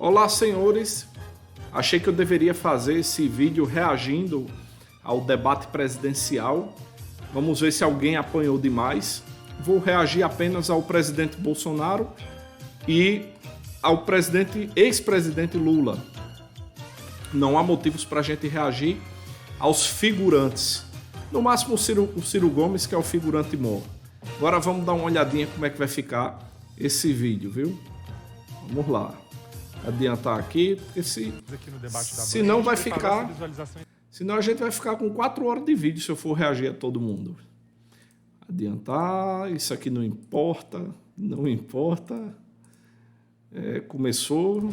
Olá, senhores. Achei que eu deveria fazer esse vídeo reagindo ao debate presidencial. Vamos ver se alguém apanhou demais. Vou reagir apenas ao presidente Bolsonaro e ao ex-presidente Lula. Não há motivos para a gente reagir aos figurantes. No máximo o Ciro Gomes, que é o figurante mor. Agora vamos dar uma olhadinha como é que vai ficar esse vídeo, viu? Vamos lá. Adiantar aqui, porque senão vai ficar... Senão a gente vai ficar com 4 horas de vídeo se eu for reagir a todo mundo. Adiantar, isso aqui não importa, não importa. Começou.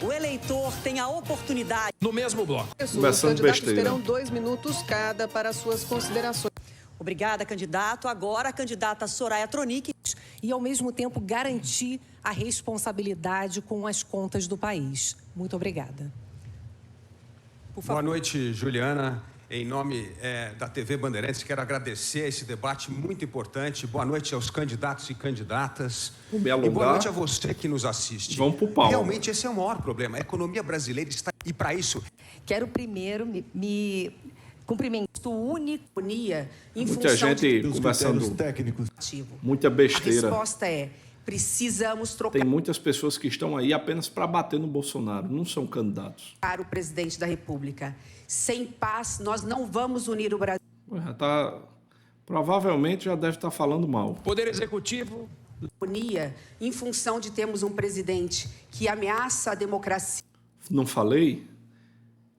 O eleitor tem a oportunidade... No mesmo bloco. Os candidatos terão 2 minutos cada para suas considerações. Obrigada, candidato. Agora a candidata Soraya Tronic. E, ao mesmo tempo, garantir a responsabilidade com as contas do país. Muito obrigada. Por favor. Boa noite, Juliana. Em nome da TV Bandeirantes, quero agradecer esse debate muito importante. Boa noite aos candidatos e candidatas. Vou me e alongar. boa noite a você que nos assiste. Vamos pro pau. Realmente, esse é o maior problema. A economia brasileira está... E para isso... Quero primeiro me cumprimentar unia em Muita função gente de conversando, técnicos. muita A besteira. resposta é: precisamos trocar Tem muitas pessoas que estão aí apenas para bater no Bolsonaro, não são candidatos. o presidente da República. Sem paz, nós não vamos unir o Brasil. Provavelmente já deve estar falando mal. Poder Executivo... Unia em função de termos um presidente que ameaça a democracia. Não falei?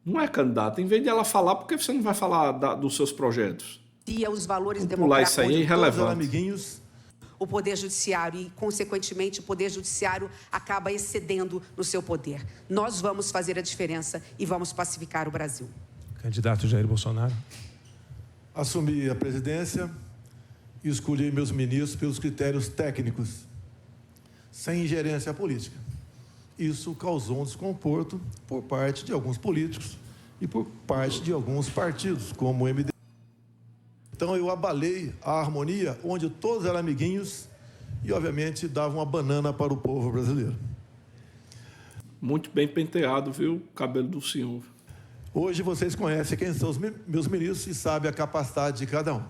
Não é candidato. Em vez de ela falar, por que você não vai falar dos seus projetos? E os valores Vamos pular isso aí, é democráticos. irrelevante. Amiguinhos. O Poder Judiciário e, consequentemente, o Poder Judiciário acaba excedendo no seu poder. Nós vamos fazer a diferença e vamos pacificar o Brasil. Candidato Jair Bolsonaro. Assumi a presidência e escolhi meus ministros pelos critérios técnicos, sem ingerência política. Isso causou um desconforto por parte de alguns políticos e por parte de alguns partidos, como o MDB. Então eu abalei a harmonia onde todos eram amiguinhos e, obviamente, davam uma banana para o povo brasileiro. Muito bem penteado, viu, o cabelo do senhor. Hoje vocês conhecem quem são os meus ministros e sabem a capacidade de cada um.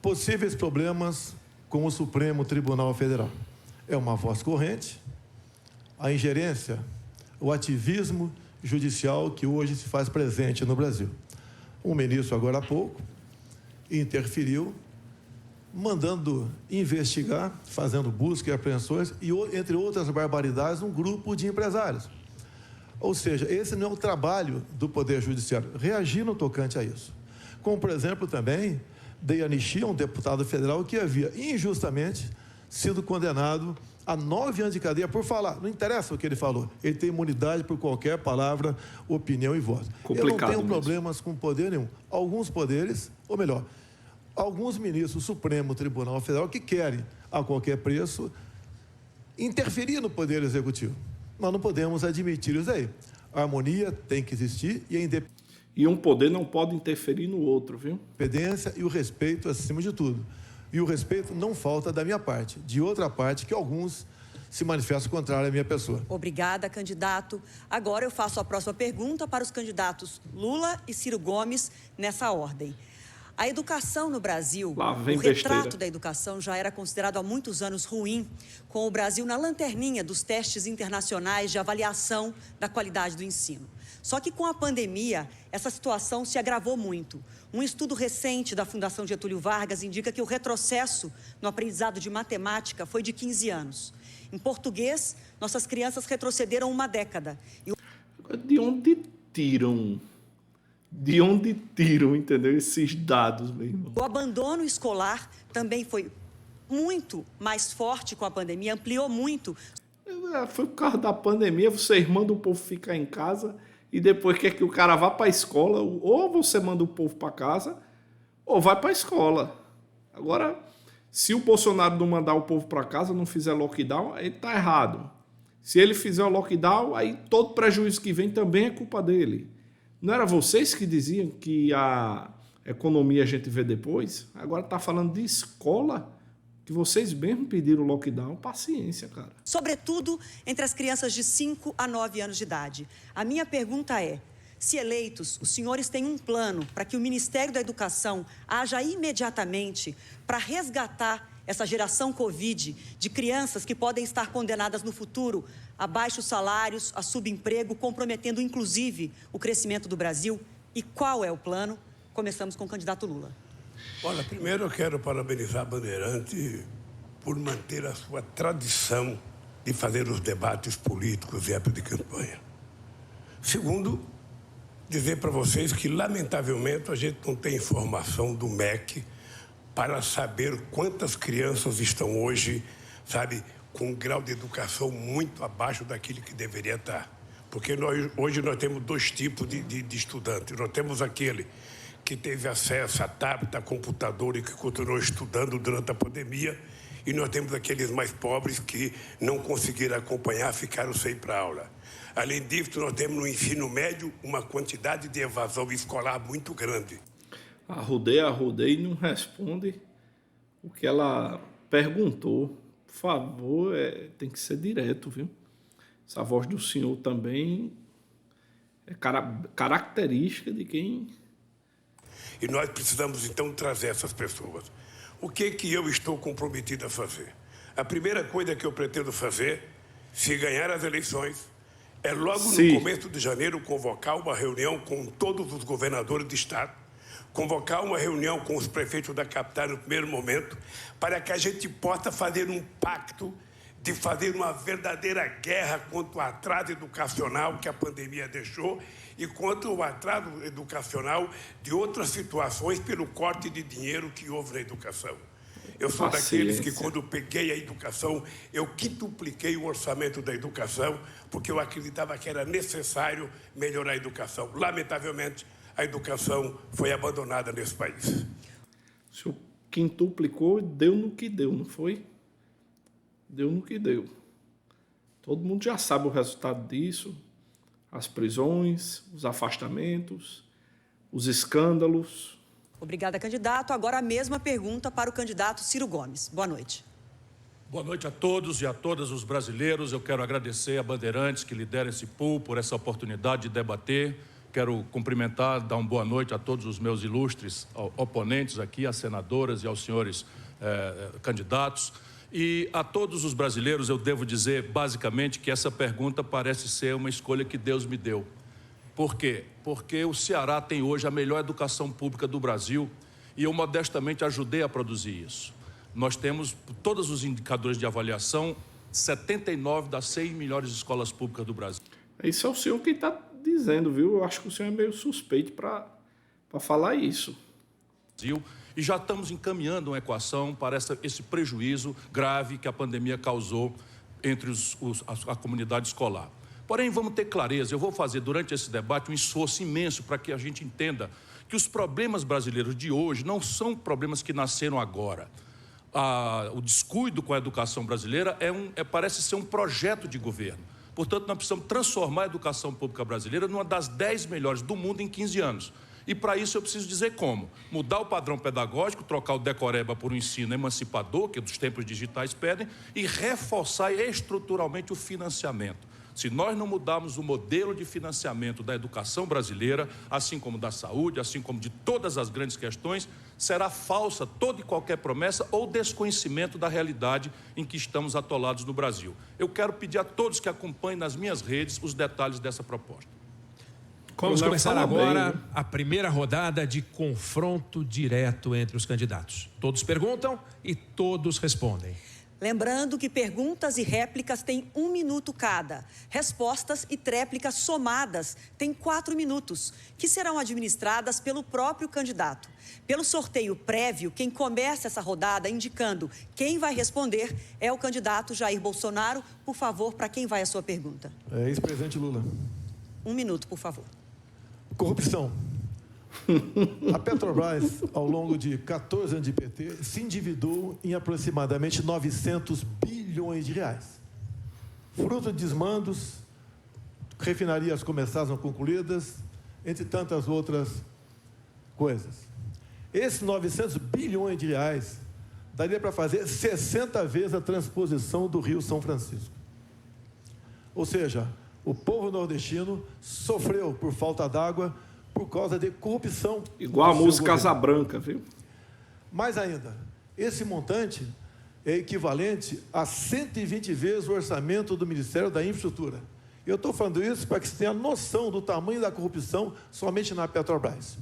Possíveis problemas com o Supremo Tribunal Federal. É uma voz corrente, a ingerência, o ativismo judicial que hoje se faz presente no Brasil. Um ministro, agora há pouco, interferiu, mandando investigar, fazendo busca e apreensões, e, entre outras barbaridades, um grupo de empresários. Ou seja, esse não é o trabalho do Poder Judiciário, reagir no tocante a isso. Como, por exemplo, também dei anistia a um deputado federal que havia injustamente sido condenado a 9 anos de cadeia por falar. Não interessa o que ele falou. Ele tem imunidade por qualquer palavra, opinião e voz. Eu não tenho problemas com poder nenhum. Alguns poderes, ou melhor, alguns ministros do Supremo Tribunal Federal que querem, a qualquer preço, interferir no Poder Executivo. Nós não podemos admitir isso aí. A harmonia tem que existir e a independência. E um poder não pode interferir no outro, viu? Independência e o respeito acima de tudo. E o respeito não falta da minha parte. De outra parte, que alguns se manifestam contrário à minha pessoa. Obrigada, candidato. Agora eu faço a próxima pergunta para os candidatos Lula e Ciro Gomes, nessa ordem. A educação no Brasil, o retrato da educação já era considerado há muitos anos ruim, com o Brasil na lanterninha dos testes internacionais de avaliação da qualidade do ensino. Só que com a pandemia, essa situação se agravou muito. Um estudo recente da Fundação Getúlio Vargas indica que o retrocesso no aprendizado de matemática foi de 15 anos. Em português, nossas crianças retrocederam uma década. De onde tiram? De onde tiram, entendeu? Esses dados, meu irmão. O abandono escolar também foi muito mais forte com a pandemia, ampliou muito. Foi por causa da pandemia, vocês mandam o povo ficar em casa e depois quer que o cara vá para a escola. Ou você manda o povo para casa, ou vai para a escola. Agora, se o Bolsonaro não mandar o povo para casa, não fizer lockdown, ele está errado. Se ele fizer o lockdown, aí todo prejuízo que vem também é culpa dele. Não era vocês que diziam que a economia a gente vê depois? Agora está falando de escola? que vocês mesmo pediram o lockdown, paciência, cara. Sobretudo entre as crianças de 5 a 9 anos de idade. A minha pergunta é, se eleitos, os senhores têm um plano para que o Ministério da Educação haja imediatamente para resgatar essa geração Covid de crianças que podem estar condenadas no futuro a baixos salários, a subemprego, comprometendo inclusive o crescimento do Brasil? E qual é o plano? Começamos com o candidato Lula. Olha, primeiro eu quero parabenizar a Bandeirante por manter a sua tradição de fazer os debates políticos em época de campanha. Segundo, dizer para vocês que, lamentavelmente, a gente não tem informação do MEC para saber quantas crianças estão hoje, sabe, com um grau de educação muito abaixo daquele que deveria estar. Porque hoje nós temos dois tipos de estudantes. Nós temos aquele que teve acesso a tablet, a computador e que continuou estudando durante a pandemia, e nós temos aqueles mais pobres que não conseguiram acompanhar, ficaram sem ir para a aula. Além disso, nós temos no ensino médio uma quantidade de evasão escolar muito grande. A Rudei não responde o que ela perguntou. Por favor, tem que ser direto, viu? Essa voz do senhor também é característica de quem... E nós precisamos, então, trazer essas pessoas. O que eu estou comprometido a fazer? A primeira coisa que eu pretendo fazer, se ganhar as eleições, é logo no começo de janeiro convocar uma reunião com todos os governadores de estado, convocar uma reunião com os prefeitos da capital no primeiro momento, para que a gente possa fazer um pacto de fazer uma verdadeira guerra contra o atraso educacional que a pandemia deixou e contra o atraso educacional de outras situações pelo corte de dinheiro que houve na educação. Eu sou daqueles que, quando peguei a educação, eu quintupliquei o orçamento da educação, porque eu acreditava que era necessário melhorar a educação. Lamentavelmente, a educação foi abandonada nesse país. O senhor quintuplicou e deu no que deu, não foi? Deu no que deu. Todo mundo já sabe o resultado disso. As prisões, os afastamentos, os escândalos. Obrigada, candidato. Agora a mesma pergunta para o candidato Ciro Gomes. Boa noite. Boa noite a todos e a todas os brasileiros. Eu quero agradecer a Bandeirantes que lidera esse pool por essa oportunidade de debater. Quero cumprimentar, dar uma boa noite a todos os meus ilustres oponentes aqui, às senadoras e aos senhores candidatos. E a todos os brasileiros eu devo dizer, basicamente, que essa pergunta parece ser uma escolha que Deus me deu. Por quê? Porque o Ceará tem hoje a melhor educação pública do Brasil e eu modestamente ajudei a produzir isso. Nós temos, todos os indicadores de avaliação, 79 das 100 melhores escolas públicas do Brasil. Isso é o senhor que está dizendo, viu? Eu acho que o senhor é meio suspeito para falar isso. E já estamos encaminhando uma equação para esse prejuízo grave que a pandemia causou entre a comunidade escolar. Porém, vamos ter clareza, eu vou fazer durante esse debate um esforço imenso para que a gente entenda que os problemas brasileiros de hoje não são problemas que nasceram agora. O descuido com a educação brasileira parece ser um projeto de governo. Portanto, nós precisamos transformar a educação pública brasileira numa das 10 melhores do mundo em 15 anos. E para isso eu preciso dizer como. Mudar o padrão pedagógico, trocar o decoreba por um ensino emancipador, que os tempos digitais pedem, e reforçar estruturalmente o financiamento. Se nós não mudarmos o modelo de financiamento da educação brasileira, assim como da saúde, assim como de todas as grandes questões, será falsa toda e qualquer promessa ou desconhecimento da realidade em que estamos atolados no Brasil. Eu quero pedir a todos que acompanhem nas minhas redes os detalhes dessa proposta. Vamos começar agora a primeira rodada de confronto direto entre os candidatos. Todos perguntam e todos respondem. Lembrando que perguntas e réplicas têm 1 minuto cada. Respostas e tréplicas somadas têm 4 minutos, que serão administradas pelo próprio candidato. Pelo sorteio prévio, quem começa essa rodada indicando quem vai responder é o candidato Jair Bolsonaro. Por favor, para quem vai a sua pergunta? Ex-presidente Lula. 1 minuto, por favor. Corrupção. A Petrobras, ao longo de 14 anos de PT, se endividou em aproximadamente 900 bilhões de reais. Fruto de desmandos, refinarias começaram concluídas, entre tantas outras coisas. Esses 900 bilhões de reais daria para fazer 60 vezes a transposição do Rio São Francisco. Ou seja, o povo nordestino sofreu por falta d'água por causa de corrupção. Igual a música Casa Branca, viu? Mais ainda, esse montante é equivalente a 120 vezes o orçamento do Ministério da Infraestrutura. Eu estou falando isso para que você tenha noção do tamanho da corrupção somente na Petrobras.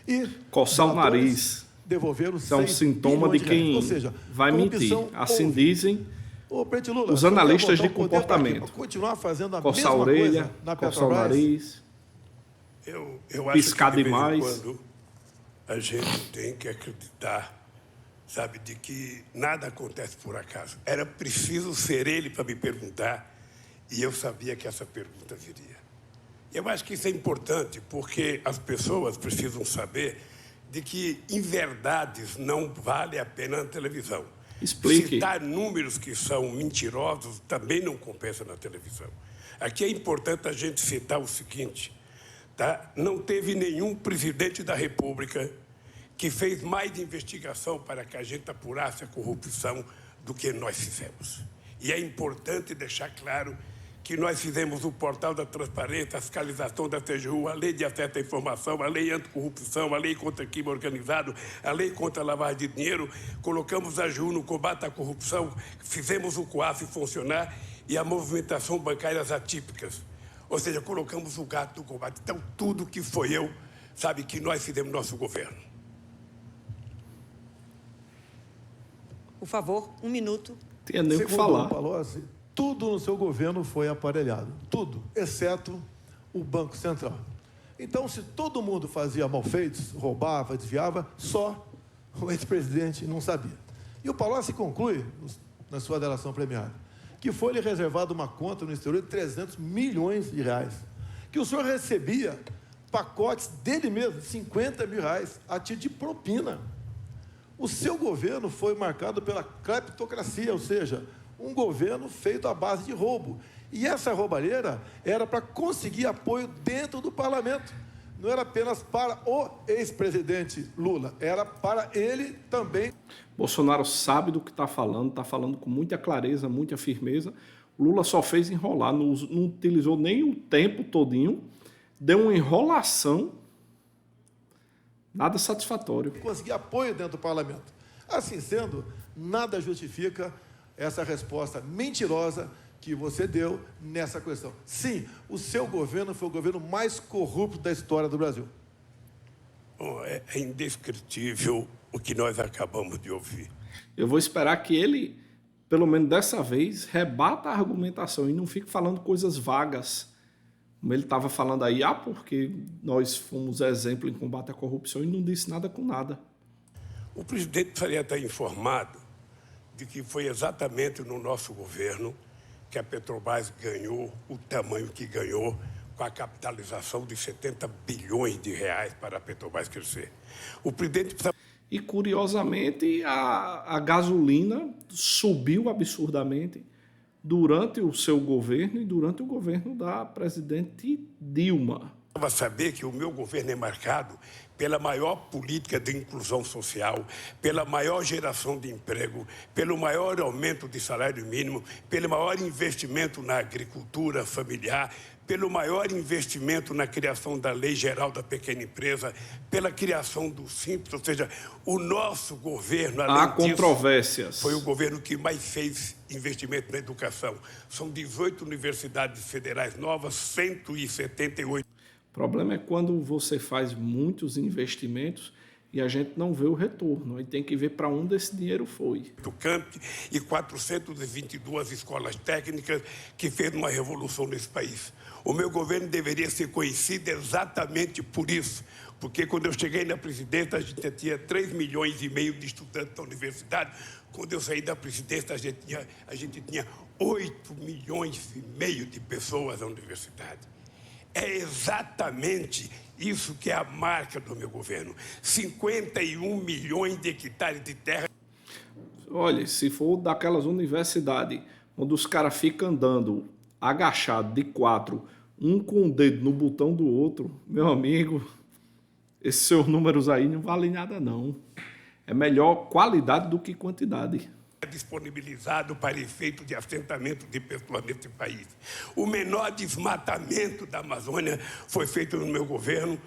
E coçar o nariz. Devolveram isso é um sintoma de quem ou seja, vai mentir. Assim dizem Lula, os analistas de comportamento. Continuar fazendo a coçar mesma a orelha, coisa na Petrobras. coçar o nariz, eu piscar acho que de demais. vez em quando a gente tem que acreditar, sabe, de que nada acontece por acaso. Era preciso ser ele para me perguntar e eu sabia que essa pergunta viria. Eu acho que isso é importante porque as pessoas precisam saber de que inverdades não vale a pena na televisão. Explique. Citar números que são mentirosos também não compensa na televisão. Aqui é importante a gente citar o seguinte, tá? Não teve nenhum presidente da República que fez mais investigação para que a gente apurasse a corrupção do que nós fizemos. E é importante deixar claro que nós fizemos o portal da transparência, a fiscalização da TGU, a lei de acesso à informação, a lei anticorrupção, a lei contra o crime organizado, a lei contra a lavagem de dinheiro, colocamos a AGU no combate à corrupção, fizemos o COAF funcionar e a movimentação bancárias atípicas. Ou seja, colocamos o gato no combate. Então, tudo que foi eu, sabe, que nós fizemos no nosso governo. Por favor, 1 minuto. Tem nem o que falar. Palocci, tudo no seu governo foi aparelhado. Tudo, exceto o Banco Central. Então, se todo mundo fazia malfeitos, roubava, desviava, só o ex-presidente não sabia. E o Palocci conclui, na sua delação premiada, que foi-lhe reservada uma conta no exterior de 300 milhões de reais. Que o senhor recebia pacotes dele mesmo, 50 mil reais, a título de propina. O seu governo foi marcado pela cleptocracia, ou seja, um governo feito à base de roubo. E essa roubalheira era para conseguir apoio dentro do parlamento. Não era apenas para o ex-presidente Lula, era para ele também. Bolsonaro sabe do que está falando com muita clareza, muita firmeza. Lula só fez enrolar, não utilizou nem o tempo todinho, deu uma enrolação, nada satisfatório. Conseguir apoio dentro do parlamento. Assim sendo, nada justifica essa resposta mentirosa que você deu nessa questão. Sim, o seu governo foi o governo mais corrupto da história do Brasil. Bom, é indescritível o que nós acabamos de ouvir. Eu vou esperar que ele, pelo menos dessa vez, rebata a argumentação e não fique falando coisas vagas. Como ele estava falando aí, porque nós fomos exemplo em combate à corrupção e não disse nada com nada. O presidente precisaria estar informado de que foi exatamente no nosso governo que a Petrobras ganhou o tamanho que ganhou, com a capitalização de 70 bilhões de reais para a Petrobras crescer. O presidente precisa... E, curiosamente, a gasolina subiu absurdamente durante o seu governo e durante o governo da presidente Dilma. Para saber que o meu governo é marcado pela maior política de inclusão social, pela maior geração de emprego, pelo maior aumento de salário mínimo, pelo maior investimento na agricultura familiar, pelo maior investimento na criação da Lei Geral da Pequena Empresa, pela criação do Simples, ou seja, o nosso governo, além há controvérsias. Disso, foi o governo que mais fez investimento na educação. São 18 universidades federais novas, 178. O problema é quando você faz muitos investimentos e a gente não vê o retorno. Aí tem que ver para onde esse dinheiro foi. Do Camp e 422 escolas técnicas que fez uma revolução nesse país. O meu governo deveria ser conhecido exatamente por isso, porque quando eu cheguei na presidência, a gente tinha 3,5 milhões de estudantes da universidade. Quando eu saí da presidência, a gente tinha 8,5 milhões de pessoas na universidade. É exatamente isso que é a marca do meu governo. 51 milhões de hectares de terra. Olha, se for daquelas universidades onde os caras ficam andando agachado de 4, um com o dedo no botão do outro, meu amigo, esses seus números aí não valem nada não. É melhor qualidade do que quantidade. Disponibilizado para efeito de assentamento de pessoas nesse país. O menor desmatamento da Amazônia foi feito no meu governo,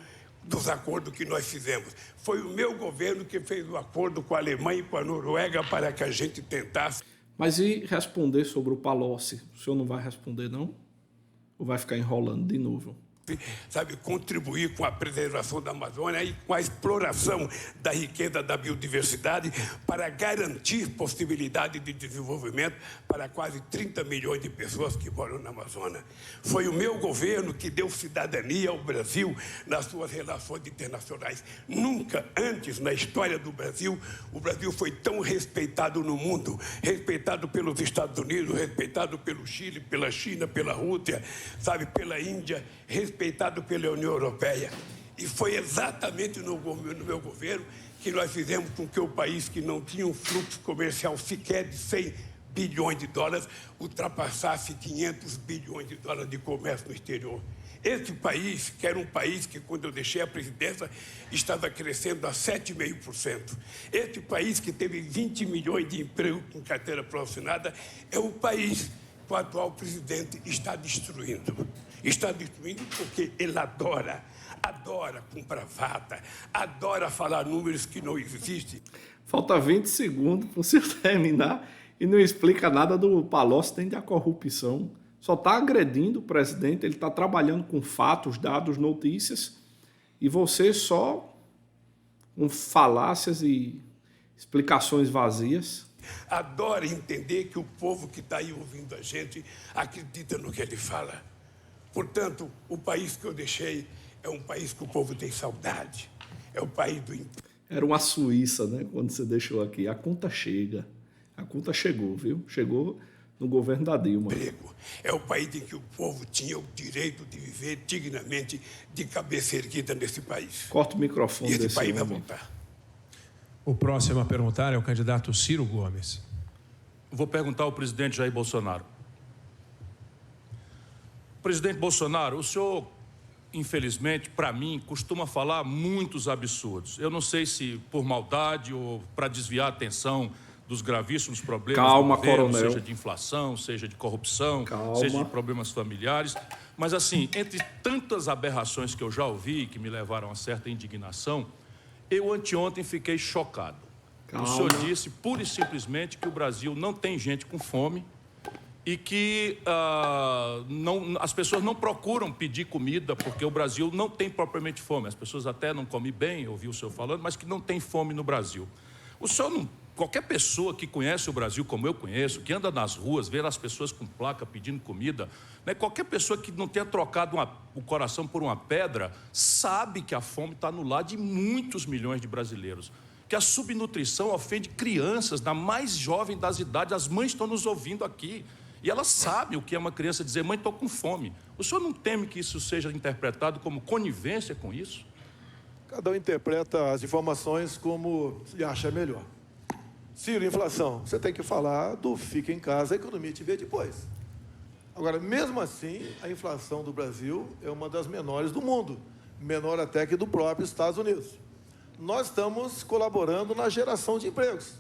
dos acordos que nós fizemos. Foi o meu governo que fez o acordo com a Alemanha e com a Noruega para que a gente tentasse. Mas e responder sobre o Palocci? O senhor não vai responder, não? Ou vai ficar enrolando de novo? Sabe, contribuir com a preservação da Amazônia e com a exploração da riqueza da biodiversidade para garantir possibilidade de desenvolvimento para quase 30 milhões de pessoas que moram na Amazônia. Foi o meu governo que deu cidadania ao Brasil nas suas relações internacionais. Nunca antes na história do Brasil, o Brasil foi tão respeitado no mundo, respeitado pelos Estados Unidos, respeitado pelo Chile, pela China, pela Rússia, sabe, pela Índia, respeitado pela União Europeia. E foi exatamente no meu governo que nós fizemos com que o país que não tinha um fluxo comercial sequer de 100 bilhões de dólares ultrapassasse 500 bilhões de dólares de comércio no exterior. Esse país, que era um país que, quando eu deixei a presidência, estava crescendo a 7,5%. Esse país que teve 20 milhões de empregos com carteira profissional, é o país que o atual presidente está destruindo. Está destruindo porque ele adora com bravata, adora falar números que não existem. Falta 20 segundos para você terminar e não explica nada do Palocci nem da corrupção. Só está agredindo o presidente, ele está trabalhando com fatos, dados, notícias, e você só com falácias e explicações vazias. Adora entender que o povo que está aí ouvindo a gente acredita no que ele fala. Portanto, o país que eu deixei é um país que o povo tem saudade. É o país do... Era uma Suíça, né? Quando você deixou aqui. A conta chega. A conta chegou, viu? Chegou no governo da Dilma. É o país em que o povo tinha o direito de viver dignamente, de cabeça erguida nesse país. Corta o microfone desse desse país homem. vai voltar. O próximo a perguntar é o candidato Ciro Gomes. Vou perguntar ao presidente Jair Bolsonaro. Presidente Bolsonaro, o senhor, infelizmente, para mim, costuma falar muitos absurdos. Eu não sei se por maldade ou para desviar a atenção dos gravíssimos problemas do governo, coronel. seja de inflação, seja de corrupção, seja de problemas familiares. Mas, assim, entre tantas aberrações que eu já ouvi, que me levaram a certa indignação, eu anteontem fiquei chocado. O senhor disse, pura e simplesmente, que o Brasil não tem gente com fome e que as pessoas não procuram pedir comida porque o Brasil não tem propriamente fome. As pessoas até não comem bem, eu ouvi o senhor falando, mas que não tem fome no Brasil. O senhor não... Qualquer pessoa que conhece o Brasil como eu conheço, que anda nas ruas, vê as pessoas com placa pedindo comida, né? Qualquer pessoa que não tenha trocado o coração por uma pedra, sabe que a fome está no lar de muitos milhões de brasileiros. Que a subnutrição ofende crianças, na mais jovem das idades. As mães estão nos ouvindo aqui. E elas sabem o que é uma criança dizer, mãe, estou com fome. O senhor não teme que isso seja interpretado como conivência com isso? Cada um interpreta as informações como se acha melhor. Ciro, inflação, você tem que falar do fica em casa, a economia te vê depois. Agora, mesmo assim, a inflação do Brasil é uma das menores do mundo, menor até que do próprio Estados Unidos. Nós estamos colaborando na geração de empregos.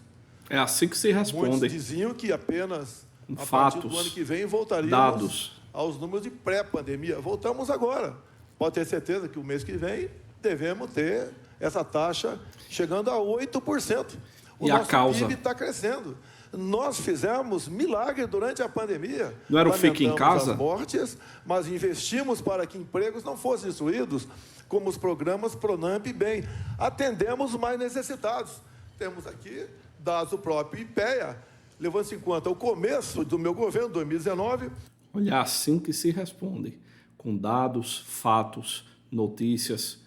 É assim que se responde. Muitos diziam que apenas a fatos, partir do ano que vem voltaríamos dados aos números de pré-pandemia. Voltamos agora. Pode ter certeza que o mês que vem devemos ter essa taxa chegando a 8%. O nosso PIB está crescendo. Nós fizemos milagre durante a pandemia. Não era o fique em casa? As mortes, mas investimos para que empregos não fossem destruídos, como os programas Pronamp e Bem. Atendemos os mais necessitados. Temos aqui dados do próprio IPEA, levando-se em conta o começo do meu governo, 2019. Olha, assim que se responde, com dados, fatos, notícias.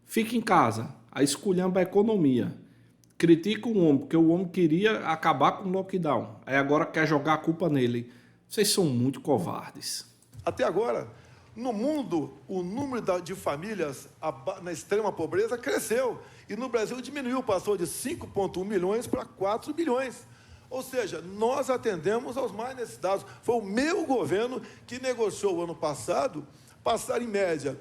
Fique em casa, a esculhamba é a economia. Critica o homem, porque o homem queria acabar com o lockdown. Aí agora quer jogar a culpa nele. Vocês são muito covardes. Até agora, no mundo, o número de famílias na extrema pobreza cresceu. E no Brasil diminuiu, passou de 5,1 milhões para 4 milhões. Ou seja, nós atendemos aos mais necessitados. Foi o meu governo que negociou o ano passado, passar em média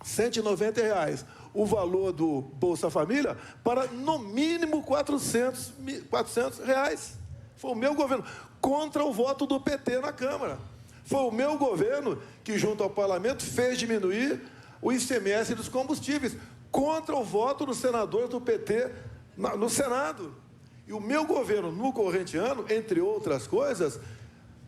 R$ 190. o valor do Bolsa Família para, no mínimo, R$400. Foi o meu governo, contra o voto do PT na Câmara. Foi o meu governo que, junto ao parlamento, fez diminuir o ICMS dos combustíveis, contra o voto dos senadores do PT no Senado. E o meu governo, no corrente ano, entre outras coisas,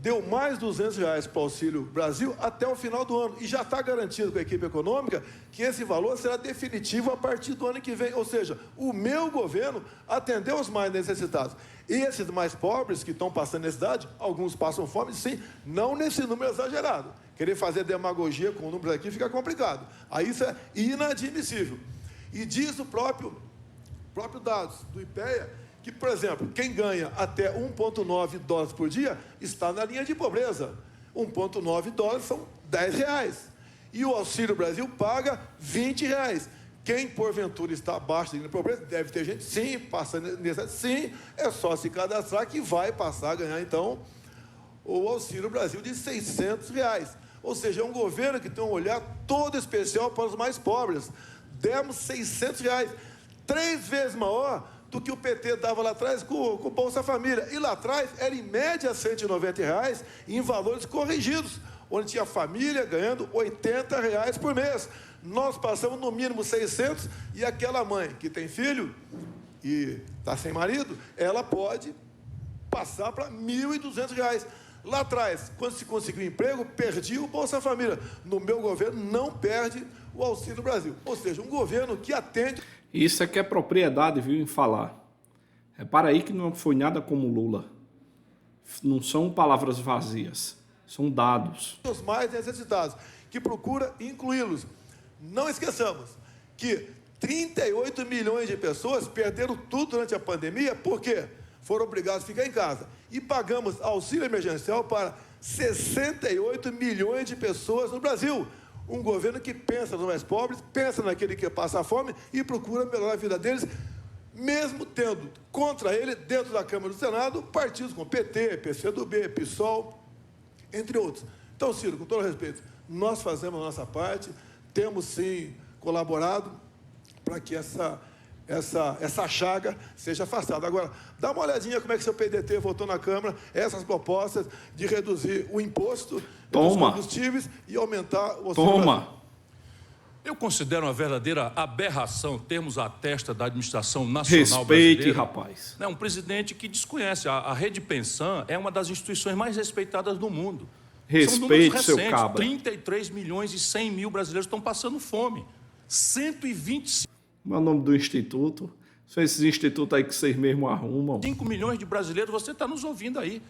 deu mais R$200 para o Auxílio Brasil até o final do ano. E já está garantido com a equipe econômica que esse valor será definitivo a partir do ano que vem. Ou seja, o meu governo atendeu os mais necessitados. E esses mais pobres que estão passando necessidade, alguns passam fome, sim, não nesse número exagerado. Querer fazer demagogia com números aqui fica complicado. Aí isso é inadmissível. E diz o próprio dados do IPEA, que, por exemplo, quem ganha até 1,9 dólares por dia está na linha de pobreza. 1,9 dólares são R$10. E o Auxílio Brasil paga R$20. Quem, porventura, está abaixo da linha de pobreza, deve ter gente, sim, passando nessa, sim, é só se cadastrar que vai passar a ganhar, então, o Auxílio Brasil de R$600. Ou seja, é um governo que tem um olhar todo especial para os mais pobres. Demos R$600, 3 vezes maior do que o PT dava lá atrás com o Bolsa Família. E lá atrás era em média R$190 em valores corrigidos, onde tinha família ganhando R$80 por mês. Nós passamos no mínimo 600 e aquela mãe que tem filho e está sem marido, ela pode passar para R$1.200. Lá atrás, quando se conseguiu emprego, perdia o Bolsa Família. No meu governo, não perde o Auxílio Brasil. Ou seja, um governo que atende... Isso é que é propriedade, viu, em falar. Repara aí que não foi nada como Lula. Não são palavras vazias, são dados. Os mais necessitados, que procura incluí-los. Não esqueçamos que 38 milhões de pessoas perderam tudo durante a pandemia, por quê? Foram obrigados a ficar em casa. E pagamos auxílio emergencial para 68 milhões de pessoas no Brasil. Um governo que pensa nos mais pobres, pensa naquele que passa fome e procura melhorar a vida deles, mesmo tendo contra ele, dentro da Câmara e do Senado, partidos como PT, PCdoB, PSOL, entre outros. Então, Ciro, com todo respeito, nós fazemos a nossa parte, temos sim colaborado para que essa chaga seja afastada. Agora, dá uma olhadinha como é que seu PDT votou na Câmara essas propostas de reduzir o imposto dos combustíveis e aumentar o auxílio. Eu considero uma verdadeira aberração termos a testa da administração nacional brasileira. Respeite, rapaz. Um presidente que desconhece. A Rede Pensan é uma das instituições mais respeitadas do mundo. Respeite, seu cabra. 33 milhões e 100 mil brasileiros estão passando fome. 125... Qual é o nome do instituto? São esses institutos aí que vocês mesmo arrumam. 5 milhões de brasileiros, você está nos ouvindo aí,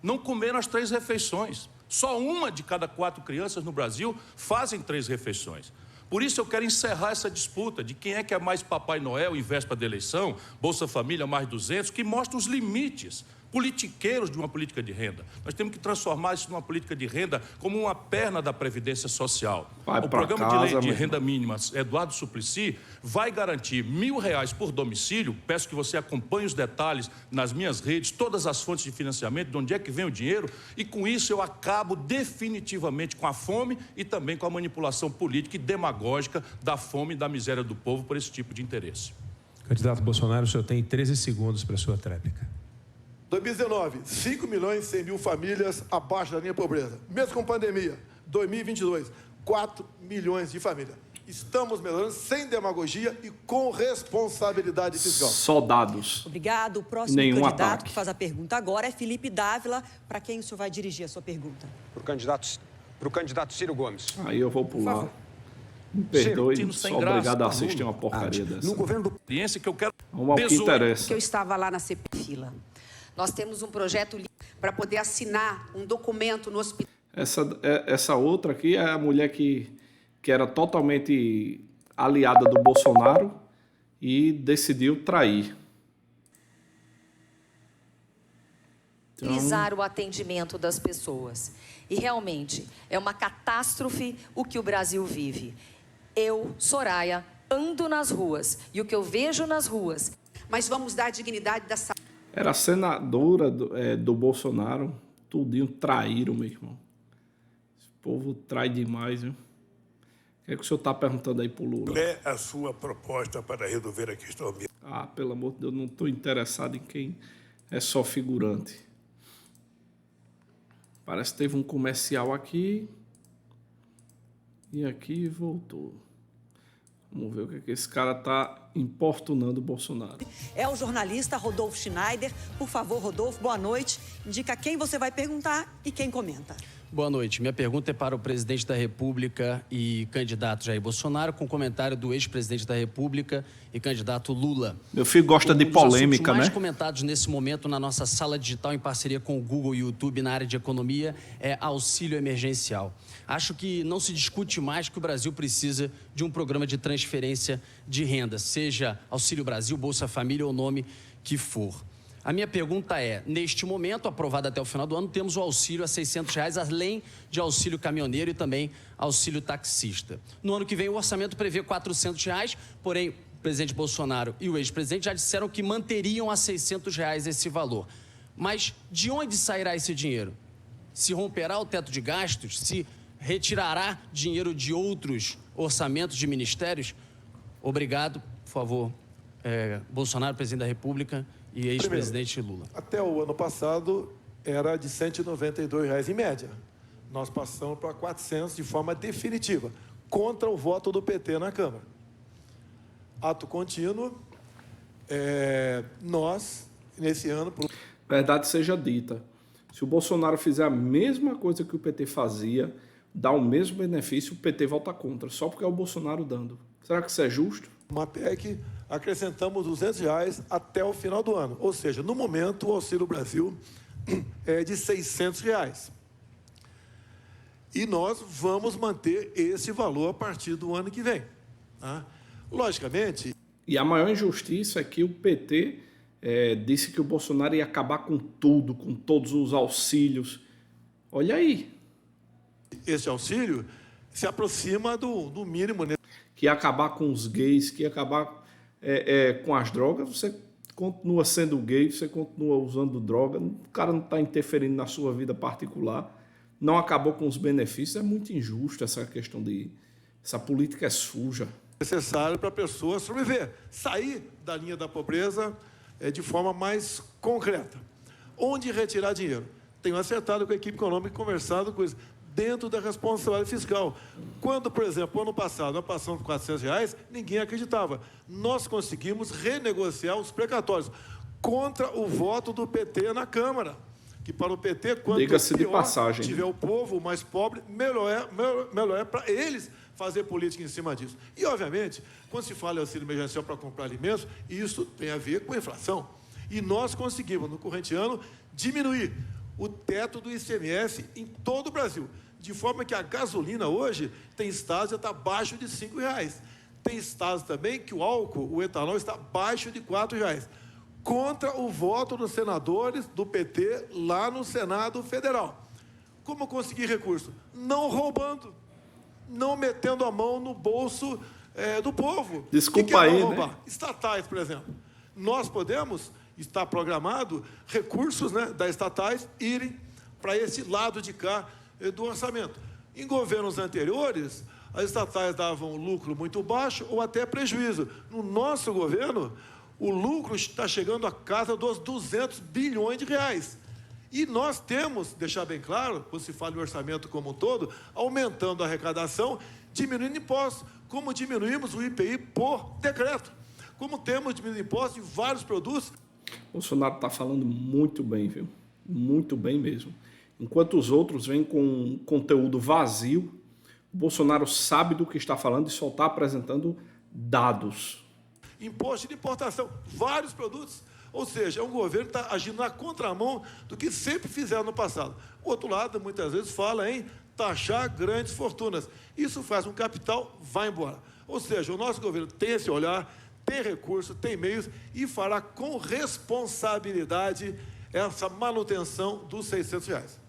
não comeram as 3 refeições. Só uma de cada 4 crianças no Brasil fazem 3 refeições. Por isso eu quero encerrar essa disputa de quem é que é mais Papai Noel em véspera da eleição, Bolsa Família mais 200, que mostra os limites politiqueiros de uma política de renda. Nós temos que transformar isso numa política de renda como uma perna da Previdência Social. O programa de lei de renda mínima, Eduardo Suplicy, vai garantir R$1.000 por domicílio. Peço que você acompanhe os detalhes nas minhas redes, todas as fontes de financiamento, de onde é que vem o dinheiro, e com isso eu acabo definitivamente com a fome e também com a manipulação política e demagógica da fome e da miséria do povo por esse tipo de interesse. Candidato Bolsonaro, o senhor tem 13 segundos para a sua tréplica. 2019, 5 milhões e 100 mil famílias abaixo da linha de pobreza. Mesmo com pandemia, 2022, 4 milhões de famílias. Estamos melhorando sem demagogia e com responsabilidade fiscal. Só dados. Obrigado. O próximo candidato que faz a pergunta agora é Felipe Dávila. Para quem o senhor vai dirigir a sua pergunta? Para o candidato Ciro Gomes. Aí eu vou pular. Me perdoe, sou obrigado a assistir uma porcaria dessa. No governo do... que eu quero... Vamos ao que interessa. Que eu estava lá na CPI-fila. Nós temos um projeto para poder assinar um documento no hospital. Essa outra aqui é a mulher que era totalmente aliada do Bolsonaro e decidiu trair. Utilizar o atendimento das pessoas. E realmente é uma catástrofe o que o Brasil vive. Eu, Soraya, ando nas ruas e o que eu vejo nas ruas. Mas vamos dar dignidade da saúde. Era senadora do Bolsonaro, tudinho traíram, meu irmão. Esse povo trai demais, viu? O que é que o senhor está perguntando aí para o Lula? Qual é a sua proposta para resolver a questão ambiental? Ah, pelo amor de Deus, não estou interessado em quem é só figurante. Parece que teve um comercial aqui e aqui voltou. Vamos ver o que esse cara está importunando o Bolsonaro. É o jornalista Rodolfo Schneider. Por favor, Rodolfo, boa noite. Indica quem você vai perguntar e quem comenta. Boa noite. Minha pergunta é para o presidente da República e candidato Jair Bolsonaro, com comentário do ex-presidente da República e candidato Lula. Meu filho gosta de polêmica, né? Um dos mais comentados nesse momento na nossa sala digital, em parceria com o Google e o YouTube, na área de economia, é auxílio emergencial. Acho que não se discute mais que o Brasil precisa de um programa de transferência de renda, seja Auxílio Brasil, Bolsa Família ou o nome que for. A minha pergunta é, neste momento, aprovado até o final do ano, temos o auxílio a R$600, além de auxílio caminhoneiro e também auxílio taxista. No ano que vem, o orçamento prevê R$400, porém, o presidente Bolsonaro e o ex-presidente já disseram que manteriam a R$600 esse valor. Mas de onde sairá esse dinheiro? Se romperá o teto de gastos? Se retirará dinheiro de outros orçamentos de ministérios? Obrigado, por favor, Bolsonaro, presidente da República, e ex-presidente Lula. Até o ano passado era de R$192 em média. Nós passamos para 400 de forma definitiva, contra o voto do PT na Câmara. Ato contínuo, nós, nesse ano... Verdade seja dita, se o Bolsonaro fizer a mesma coisa que o PT fazia, dá o mesmo benefício, o PT volta contra, só porque é o Bolsonaro dando. Será que isso é justo? Uma PEC, acrescentamos R$200 até o final do ano. Ou seja, no momento, o Auxílio Brasil é de R$600. E nós vamos manter esse valor a partir do ano que vem. Tá? Logicamente... E a maior injustiça é que o PT disse que o Bolsonaro ia acabar com tudo, com todos os auxílios. Olha aí. Esse auxílio se aproxima do mínimo, né? Que ia acabar com os gays, que ia acabar com as drogas, você continua sendo gay, você continua usando droga, o cara não está interferindo na sua vida particular, não acabou com os benefícios, é muito injusto essa questão essa política é suja. Necessário para a pessoa sobreviver, sair da linha da pobreza de forma mais concreta. Onde retirar dinheiro? Tenho acertado com a equipe econômica e conversado com isso. Dentro da responsabilidade fiscal. Quando, por exemplo, ano passado, nós passamos por R$400, ninguém acreditava. Nós conseguimos renegociar os precatórios contra o voto do PT na Câmara. Que para o PT, quanto pior tiver o povo mais pobre, melhor é para eles fazer política em cima disso. E, obviamente, quando se fala em auxílio emergencial para comprar alimentos, isso tem a ver com a inflação. E nós conseguimos, no corrente ano, diminuir o teto do ICMS em todo o Brasil. De forma que a gasolina hoje tem estados que está abaixo de R$5. Tem estados também que o álcool, o etanol, está abaixo de R$4. Contra o voto dos senadores do PT lá no Senado Federal. Como conseguir recurso? Não roubando, não metendo a mão no bolso do povo. Desculpa aí, roubar? Né? Estatais, por exemplo. Nós podemos, está programado, recursos das estatais irem para esse lado de cá do orçamento. Em governos anteriores, as estatais davam lucro muito baixo ou até prejuízo. No nosso governo, o lucro está chegando à casa dos R$200 bilhões. E nós temos, deixar bem claro, quando se fala em orçamento como um todo, aumentando a arrecadação, diminuindo impostos, como diminuímos o IPI por decreto, como temos diminuído impostos em vários produtos. O Bolsonaro está falando muito bem, viu? Muito bem mesmo. Enquanto os outros vêm com conteúdo vazio, o Bolsonaro sabe do que está falando e só está apresentando dados. Imposto de importação, vários produtos. Ou seja, é um governo que está agindo na contramão do que sempre fizeram no passado. O outro lado, muitas vezes, fala em taxar grandes fortunas. Isso faz com que o capital vá embora. Ou seja, o nosso governo tem esse olhar, tem recursos, tem meios e fará com responsabilidade essa manutenção dos R$600.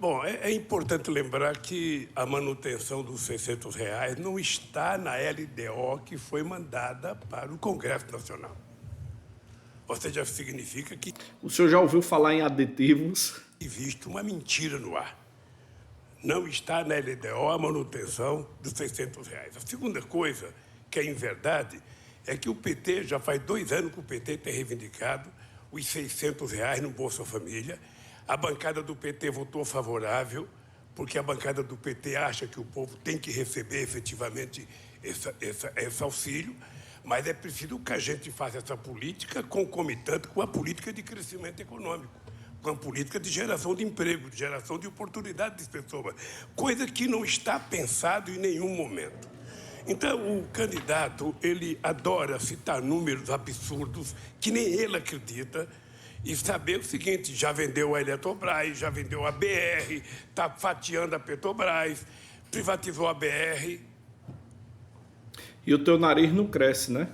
Bom, é importante lembrar que a manutenção dos R$600 não está na LDO que foi mandada para o Congresso Nacional. Ou seja, significa que... O senhor já ouviu falar em aditivos? Existe uma mentira no ar. não está na LDO a manutenção dos R$600. A segunda coisa, que é em verdade, é que o PT, já faz 2 anos que o PT tem reivindicado os R$600 no Bolsa Família. A bancada do PT votou favorável, porque a bancada do PT acha que o povo tem que receber efetivamente esse auxílio, mas é preciso que a gente faça essa política concomitante com a política de crescimento econômico, com a política de geração de emprego, de geração de oportunidades de pessoas, coisa que não está pensado em nenhum momento. Então, o candidato, ele adora citar números absurdos que nem ele acredita e saber o seguinte: já vendeu a Eletrobras, já vendeu a BR, está fatiando a Petrobras, privatizou a BR. E o teu nariz não cresce, né?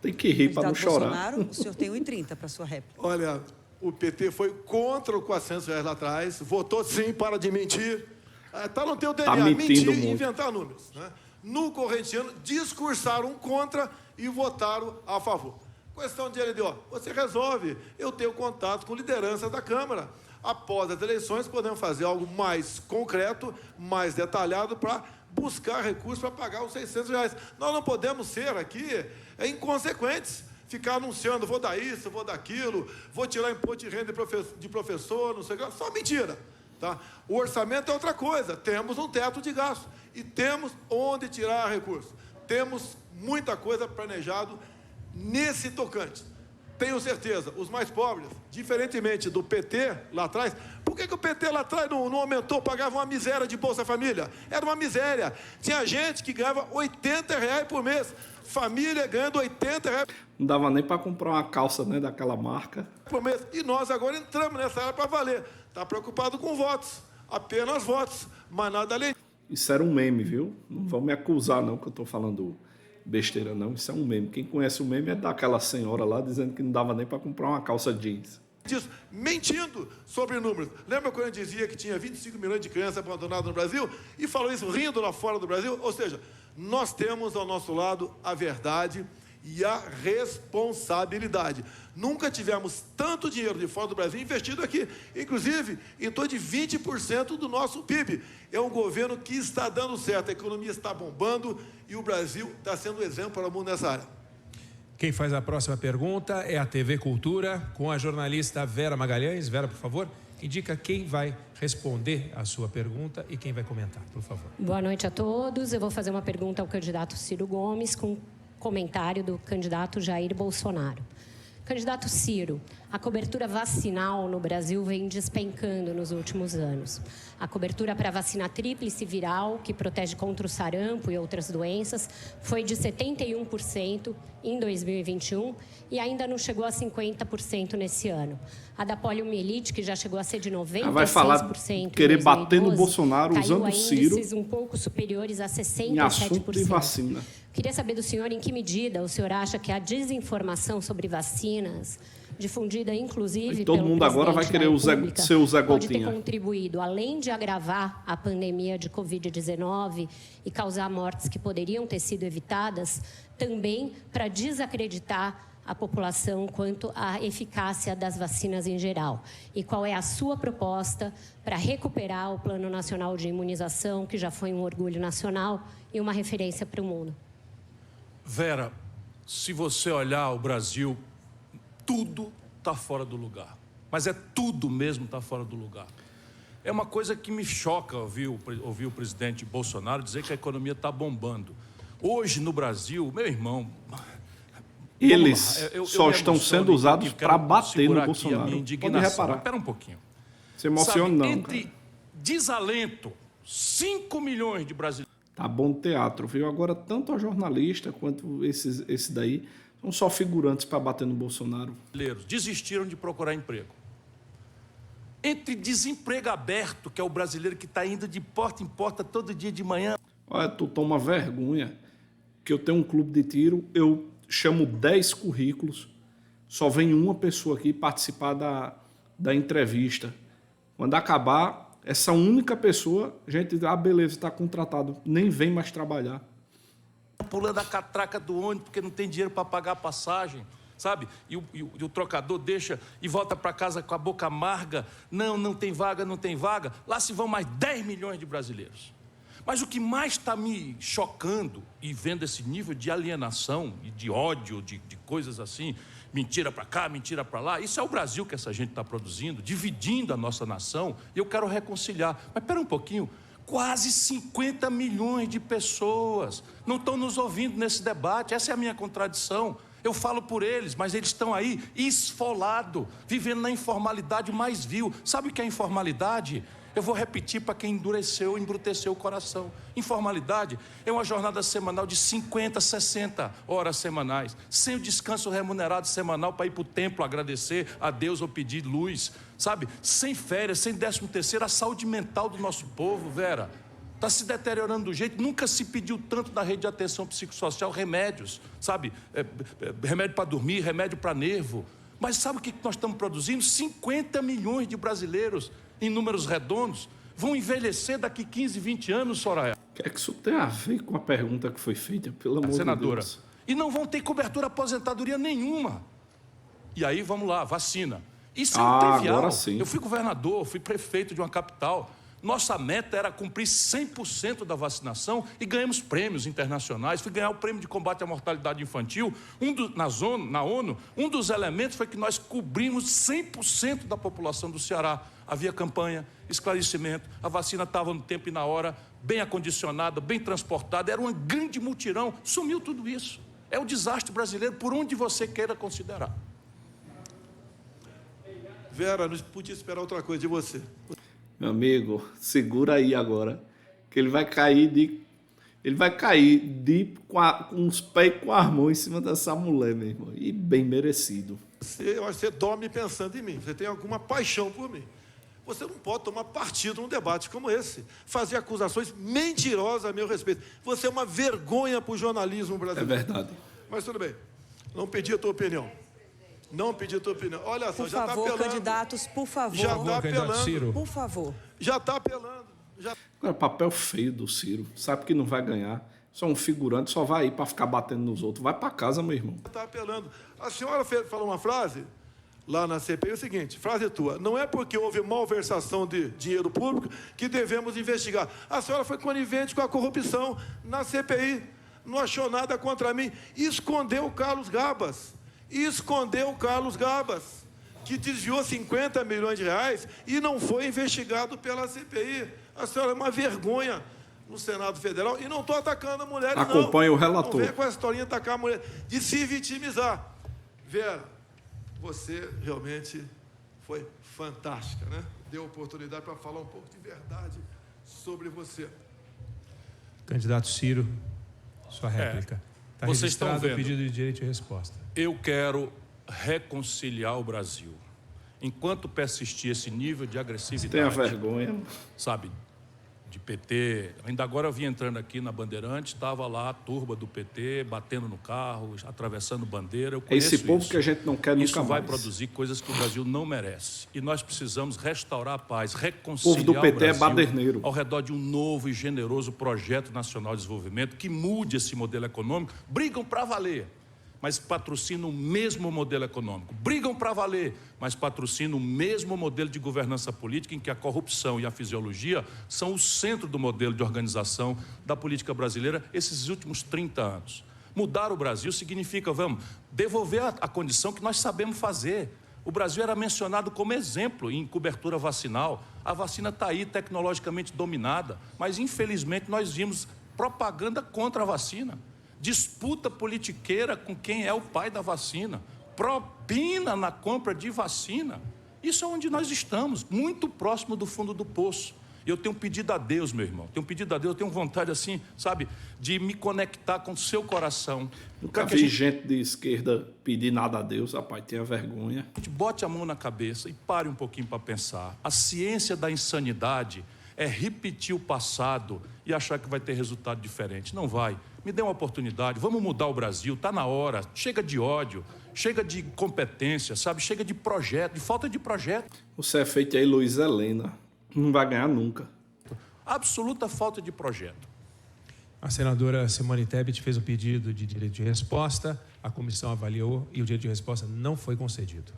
Tem que rir para não chorar. Bolsonaro, o senhor tem 1,30 para sua réplica. Olha, o PT foi contra o R$400 lá atrás, votou sim para de mentir. Está no teu DNA, mentir e inventar números. Né? No correntiano, discursaram contra e votaram a favor. Questão de LDO, você resolve. Eu tenho contato com liderança da Câmara. Após as eleições, podemos fazer algo mais concreto, mais detalhado, para buscar recursos para pagar os R$600. Nós não podemos ser aqui inconsequentes, ficar anunciando, vou dar isso, vou dar aquilo, vou tirar imposto de renda de professor, não sei o que, só mentira. Tá? O orçamento é outra coisa, temos um teto de gasto e temos onde tirar recursos. Temos muita coisa planejado nesse tocante. Tenho certeza, os mais pobres, diferentemente do PT lá atrás, por que o PT lá atrás não aumentou, pagava uma miséria de Bolsa Família? Era uma miséria. Tinha gente que ganhava R$80 por mês, família ganhando R$80. Não dava nem para comprar uma calça, né, daquela marca. Por mês. E nós agora entramos nessa área para valer. Está preocupado com votos, apenas votos, mas nada além. Isso era um meme, viu? Não vão me acusar não que eu estou falando besteira não, isso é um meme. Quem conhece o meme é daquela senhora lá dizendo que não dava nem para comprar uma calça jeans. Disso, mentindo sobre números. Lembra quando eu dizia que tinha 25 milhões de crianças abandonadas no Brasil? E falou isso rindo lá fora do Brasil? Ou seja, nós temos ao nosso lado a verdade e a responsabilidade. Nunca tivemos tanto dinheiro de fora do Brasil investido aqui, inclusive em torno de 20% do nosso PIB. É um governo que está dando certo, a economia está bombando e o Brasil está sendo exemplo para o mundo nessa área. Quem faz a próxima pergunta é a TV Cultura, com a jornalista Vera Magalhães. Vera, por favor, indica quem vai responder a sua pergunta e quem vai comentar, por favor. Boa noite a todos. Eu vou fazer uma pergunta ao candidato Ciro Gomes com comentário do candidato Jair Bolsonaro. Candidato Ciro, a cobertura vacinal no Brasil vem despencando nos últimos anos. A cobertura para a vacina tríplice viral, que protege contra o sarampo e outras doenças, foi de 71% em 2021 e ainda não chegou a 50% nesse ano. A da poliomielite, que já chegou a ser de 96%. Vai falar querer bater no Bolsonaro usando o Ciro um pouco superiores a 67%. Em assunto de vacina. Queria saber do senhor em que medida o senhor acha que a desinformação sobre vacinas, difundida inclusive todo mundo agora vai querer ser o Zé Gotinha, pode ter contribuído, além de agravar a pandemia de Covid-19 e causar mortes que poderiam ter sido evitadas, também para desacreditar a população quanto à eficácia das vacinas em geral. E qual é a sua proposta para recuperar o Plano Nacional de Imunização, que já foi um orgulho nacional e uma referência para o mundo? Vera, se você olhar o Brasil, tudo está fora do lugar. Mas é tudo mesmo está fora do lugar. É uma coisa que me choca ouvir o presidente Bolsonaro dizer que a economia está bombando. Hoje, no Brasil, meu irmão... Eles só estão sendo usados para bater no Bolsonaro. Pode reparar. Espera um pouquinho. Se emociona não, entre cara. Desalento, 5 milhões de brasileiros... Tá bom teatro, viu? Agora, tanto a jornalista quanto esse daí são só figurantes para bater no Bolsonaro. Desistiram de procurar emprego. Entre desemprego aberto, que é o brasileiro que está indo de porta em porta todo dia de manhã. Olha, tu toma vergonha que eu tenho um clube de tiro, eu chamo 10 currículos, só vem uma pessoa aqui participar da entrevista. Quando acabar, essa única pessoa, gente, beleza, está contratado, nem vem mais trabalhar. Pulando a catraca do ônibus porque não tem dinheiro para pagar a passagem. sabe? E o trocador deixa e volta para casa com a boca amarga. Não tem vaga, não tem vaga. Lá se vão mais 10 milhões de brasileiros. Mas o que mais está me chocando e vendo esse nível de alienação e de ódio, de coisas assim, mentira para cá, mentira para lá, isso é o Brasil que essa gente está produzindo, dividindo a nossa nação, e eu quero reconciliar. Mas espera um pouquinho, quase 50 milhões de pessoas não estão nos ouvindo nesse debate, essa é a minha contradição. Eu falo por eles, mas eles estão aí esfolados, vivendo na informalidade mais vil. Sabe o que é informalidade? Eu vou repetir para quem embruteceu o coração. Informalidade é uma jornada semanal de 50, 60 horas semanais, sem o descanso remunerado semanal para ir para o templo agradecer a Deus ou pedir luz, sabe? Sem férias, sem 13º, a saúde mental do nosso povo, Vera, está se deteriorando do jeito, nunca se pediu tanto na rede de atenção psicossocial remédios, sabe? Remédio para dormir, remédio para nervo. Mas sabe o que nós estamos produzindo? 50 milhões de brasileiros, em números redondos, vão envelhecer daqui 15, 20 anos, Soraya. O que é que isso tem a ver com a pergunta que foi feita, pelo amor de Deus? Senadora, e não vão ter cobertura aposentadoria nenhuma. E aí, vamos lá, vacina. Isso é um trivial. Agora sim. Eu fui governador, fui prefeito de uma capital. Nossa meta era cumprir 100% da vacinação e ganhamos prêmios internacionais. Fui ganhar o prêmio de combate à mortalidade infantil. Na ONU, um dos elementos foi que nós cobrimos 100% da população do Ceará. Havia campanha, esclarecimento, a vacina estava no tempo e na hora, bem acondicionada, bem transportada, era um grande mutirão. Sumiu tudo isso. É o desastre brasileiro, por onde você queira considerar. Vera, não podia esperar outra coisa de você. Meu amigo, segura aí agora, que ele vai cair com os pés e com as mãos em cima dessa mulher, meu irmão. E bem merecido. Eu acho que você dorme pensando em mim. Você tem alguma paixão por mim. Você não pode tomar partido num debate como esse. Fazer acusações mentirosas a meu respeito. Você é uma vergonha para o jornalismo brasileiro. É verdade. Mas tudo bem. Não pedi a tua opinião. Não pedi a tua opinião. Olha só, já está apelando. Por favor, candidatos, por favor. Já está apelando. Por favor. Já está apelando. Agora, papel feio do Ciro. Sabe que não vai ganhar. Só um figurante, só vai aí para ficar batendo nos outros. Vai para casa, meu irmão. Está apelando. A senhora falou uma frase lá na CPI, é o seguinte, frase tua, não é porque houve malversação de dinheiro público que devemos investigar. A senhora foi conivente com a corrupção na CPI, não achou nada contra mim, escondeu o Carlos Gabas, que desviou 50 milhões de reais e não foi investigado pela CPI. A senhora é uma vergonha no Senado Federal, e não estou atacando a mulher, não. Acompanhe o relator. Não venha com essa historinha de atacar a mulher, de se vitimizar. Vera, você realmente foi fantástica, né? Deu oportunidade para falar um pouco de verdade sobre você. Candidato Ciro, sua réplica. Está registrado o pedido de direito de resposta. Eu quero reconciliar o Brasil. Enquanto persistir esse nível de agressividade... Tenha vergonha. Sabe, de PT. Ainda agora eu vim entrando aqui na Bandeirante, estava lá a turba do PT, batendo no carro, atravessando bandeira. Eu conheço esse povo isso. Que a gente não quer nunca mais. Isso vai produzir coisas que o Brasil não merece. E nós precisamos restaurar a paz, reconciliar o povo do PT o Brasil é baderneiro. Ao redor de um novo e generoso projeto nacional de desenvolvimento que mude esse modelo econômico. Brigam para valer, mas patrocinam o mesmo modelo econômico. Brigam para valer, mas patrocinam o mesmo modelo de governança política em que a corrupção e a fisiologia são o centro do modelo de organização da política brasileira esses últimos 30 anos. Mudar o Brasil significa, vamos, devolver a condição que nós sabemos fazer. O Brasil era mencionado como exemplo em cobertura vacinal. A vacina está aí, tecnologicamente dominada, mas infelizmente nós vimos propaganda contra a vacina. Disputa politiqueira com quem é o pai da vacina, propina na compra de vacina. Isso é onde nós estamos, muito próximo do fundo do poço. E eu tenho pedido a Deus, meu irmão, eu tenho vontade assim, sabe, de me conectar com o seu coração. Nunca vi gente de esquerda pedir nada a Deus, rapaz, tenha vergonha. A gente bote a mão na cabeça e pare um pouquinho para pensar. A ciência da insanidade é repetir o passado e achar que vai ter resultado diferente. Não vai. Me dê uma oportunidade, vamos mudar o Brasil, está na hora. Chega de ódio, chega de competência, sabe? Chega de projeto, de falta de projeto. Você é feito aí, Luiz Helena. Não vai ganhar nunca. Absoluta falta de projeto. A senadora Simone Tebet fez o pedido de direito de resposta, a comissão avaliou e o direito de resposta não foi concedido.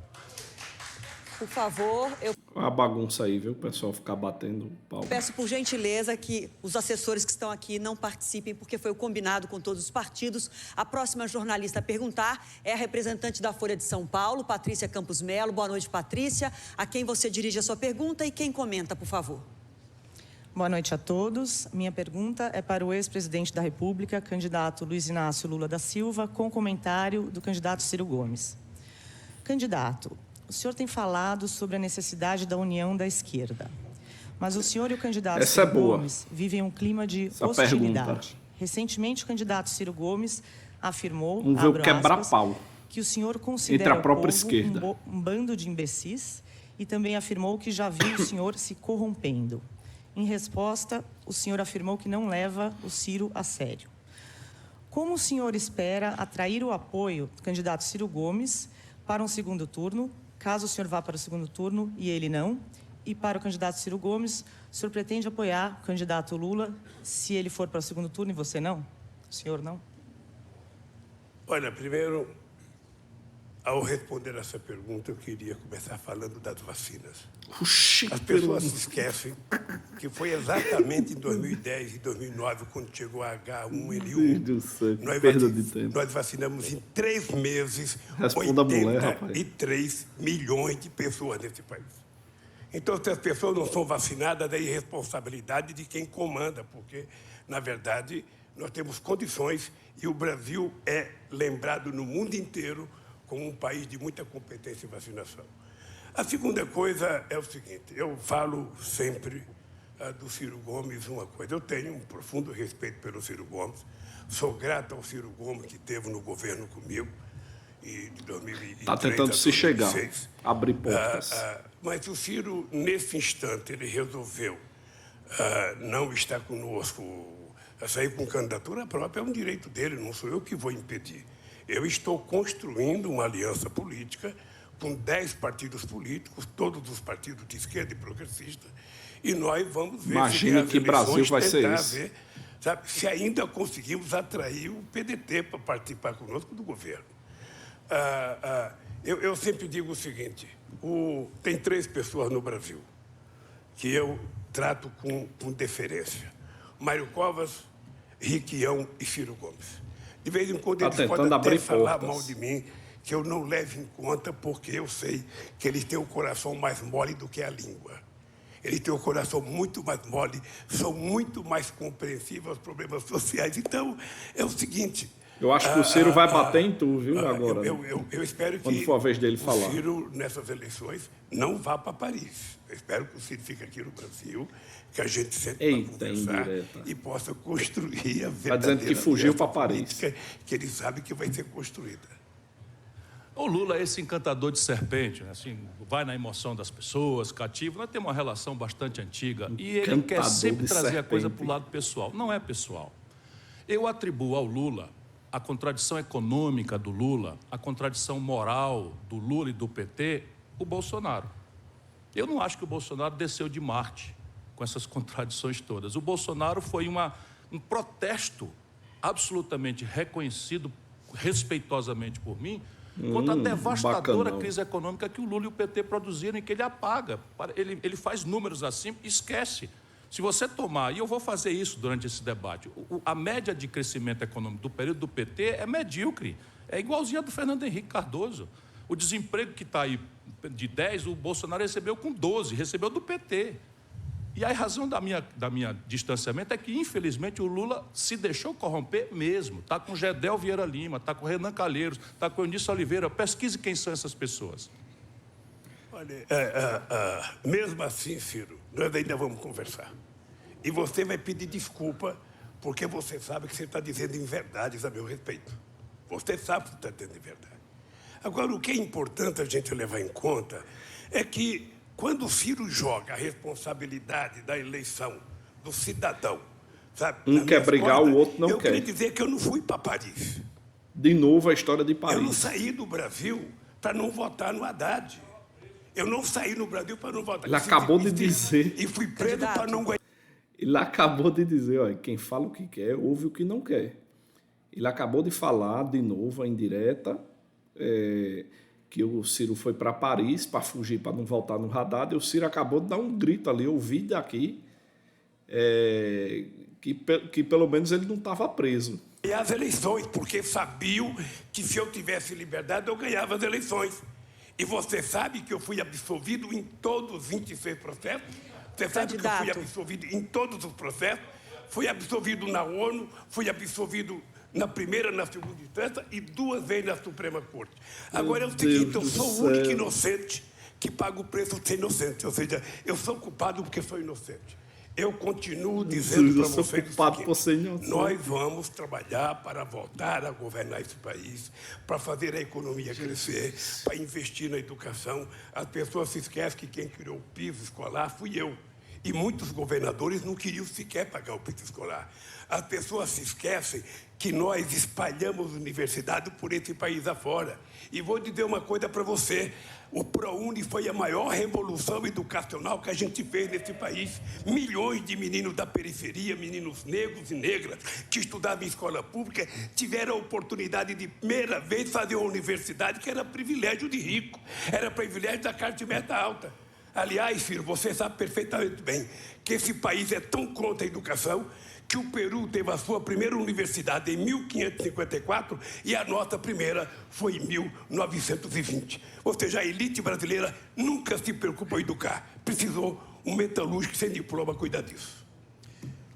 Por favor, eu Uma bagunça aí, viu? O pessoal ficar batendo pau. peço por gentileza que os assessores que estão aqui não participem, porque foi o combinado com todos os partidos. A próxima jornalista a perguntar é a representante da Folha de São Paulo, Patrícia Campos Melo. Boa noite, Patrícia. A quem você dirige a sua pergunta e quem comenta, por favor. Boa noite a todos. Minha pergunta é para o ex-presidente da República, candidato Luiz Inácio Lula da Silva, com comentário do candidato Ciro Gomes. Candidato, o senhor tem falado sobre a necessidade da união da esquerda, mas o senhor e o candidato Ciro Gomes vivem um clima de hostilidade. Recentemente, o candidato Ciro Gomes afirmou, que o senhor considera o povo um bando de imbecis e também afirmou que já viu o senhor se corrompendo. Em resposta, o senhor afirmou que não leva o Ciro a sério. Como o senhor espera atrair o apoio do candidato Ciro Gomes para um segundo turno, caso o senhor vá para o segundo turno e ele não? E para o candidato Ciro Gomes, o senhor pretende apoiar o candidato Lula se ele for para o segundo turno e você não? O senhor não? Olha, primeiro, ao responder essa pergunta, eu queria começar falando das vacinas. As pessoas se esquecem que foi exatamente em 2010 e 2009, quando chegou a H1N1, nós vacinamos em 3 meses 83 milhões de pessoas nesse país. Então, se as pessoas não são vacinadas, é irresponsabilidade de quem comanda, porque, na verdade, nós temos condições e o Brasil é lembrado no mundo inteiro como um país de muita competência em vacinação. A segunda coisa é o seguinte, eu falo sempre do Ciro Gomes uma coisa. Eu tenho um profundo respeito pelo Ciro Gomes, sou grato ao Ciro Gomes que esteve no governo comigo, e de 2003 está tentando se chegar, abrir portas. Mas o Ciro, nesse instante, ele resolveu não estar conosco, sair com candidatura própria, é um direito dele, não sou eu que vou impedir. Eu estou construindo uma aliança política com 10 partidos políticos, todos os partidos de esquerda e progressista, e nós vamos ver Imagina que Brasil vai ser esse. Sabe, se ainda conseguimos atrair o PDT para participar conosco do governo. Eu sempre digo o seguinte, tem 3 pessoas no Brasil que eu trato com deferência. Mário Covas, Riquião e Ciro Gomes. De vez em quando eles podem até falar mal de mim, que eu não levo em conta, porque eu sei que eles têm o coração mais mole do que a língua. Eles têm o coração muito mais mole, são muito mais compreensivos aos problemas sociais. Então, é o seguinte... Eu acho que o Ciro vai bater em tu, viu, agora. Eu espero que quando for a vez dele falar. O Ciro, nessas eleições, não vá para Paris. Eu espero que o Ciro fique aqui no Brasil, que a gente sente para conversar e possa construir a verdadeira... Está dizendo que fugiu para Paris. Que ele sabe que vai ser construída. O Lula é esse encantador de serpente, né? Assim, vai na emoção das pessoas, cativa. Nós temos uma relação bastante antiga e ele quer sempre trazer a coisa para o lado pessoal. Não é pessoal. Eu atribuo ao Lula a contradição econômica do Lula, a contradição moral do Lula e do PT, o Bolsonaro. Eu não acho que o Bolsonaro desceu de Marte com essas contradições todas. O Bolsonaro foi um protesto absolutamente reconhecido, respeitosamente por mim, contra a devastadora crise econômica que o Lula e o PT produziram e que ele apaga. Ele faz números assim e esquece. Se você tomar, e eu vou fazer isso durante esse debate, a média de crescimento econômico do período do PT é medíocre, é igualzinha a do Fernando Henrique Cardoso. O desemprego que está aí de 10, o Bolsonaro recebeu com 12, recebeu do PT. E a razão da minha distanciamento é que, infelizmente, o Lula se deixou corromper mesmo. Está com Gedel Vieira Lima, está com Renan Calheiros, está com Eunice Oliveira. Pesquise quem são essas pessoas. Olha, mesmo assim, Ciro, nós ainda vamos conversar. E você vai pedir desculpa, porque você sabe que você está dizendo inverdades a meu respeito. Você sabe que você está dizendo inverdade. Agora, o que é importante a gente levar em conta é que, quando o Ciro joga a responsabilidade da eleição do cidadão, sabe? Um quer brigar, o outro não quer. Eu queria dizer que eu não fui para Paris. De novo a história de Paris. Eu não saí do Brasil para não votar no Haddad. Eu não saí no Brasil para não votar. Ele acabou de dizer. E fui preso para não ganhar. Ele acabou de dizer, olha, quem fala o que quer, ouve o que não quer. Ele acabou de falar, de novo, a indireta, que o Ciro foi para Paris para fugir, para não voltar no radar, e o Ciro acabou de dar um grito ali, eu ouvi daqui, que pelo menos ele não estava preso. E as eleições, porque sabiam que se eu tivesse liberdade, eu ganhava as eleições. E você sabe que eu fui absolvido em todos os 26 processos? Você sabe que eu fui absolvido em todos os processos? Fui absolvido na ONU, fui absolvido na primeira, na segunda instância e 2 vezes na Suprema Corte. Agora é o seguinte, eu sou o único inocente que paga o preço de ser inocente. Ou seja, eu sou culpado porque sou inocente. Eu continuo dizendo para vocês o seguinte, nós vamos trabalhar para voltar a governar esse país, para fazer a economia crescer, para investir na educação. As pessoas se esquecem que quem criou o piso escolar fui eu. E muitos governadores não queriam sequer pagar o piso escolar. As pessoas se esquecem que nós espalhamos universidade por esse país afora. E vou dizer uma coisa para você, o ProUni foi a maior revolução educacional que a gente fez nesse país. Milhões de meninos da periferia, meninos negros e negras, que estudavam em escola pública, tiveram a oportunidade de primeira vez fazer uma universidade que era privilégio de rico, era privilégio da classe média alta. Aliás, filho, você sabe perfeitamente bem que esse país é tão contra a educação que o Peru teve a sua primeira universidade em 1554 e a nossa primeira foi em 1920. Ou seja, a elite brasileira nunca se preocupa em educar. Precisou um metalúrgico sem diploma cuidar disso.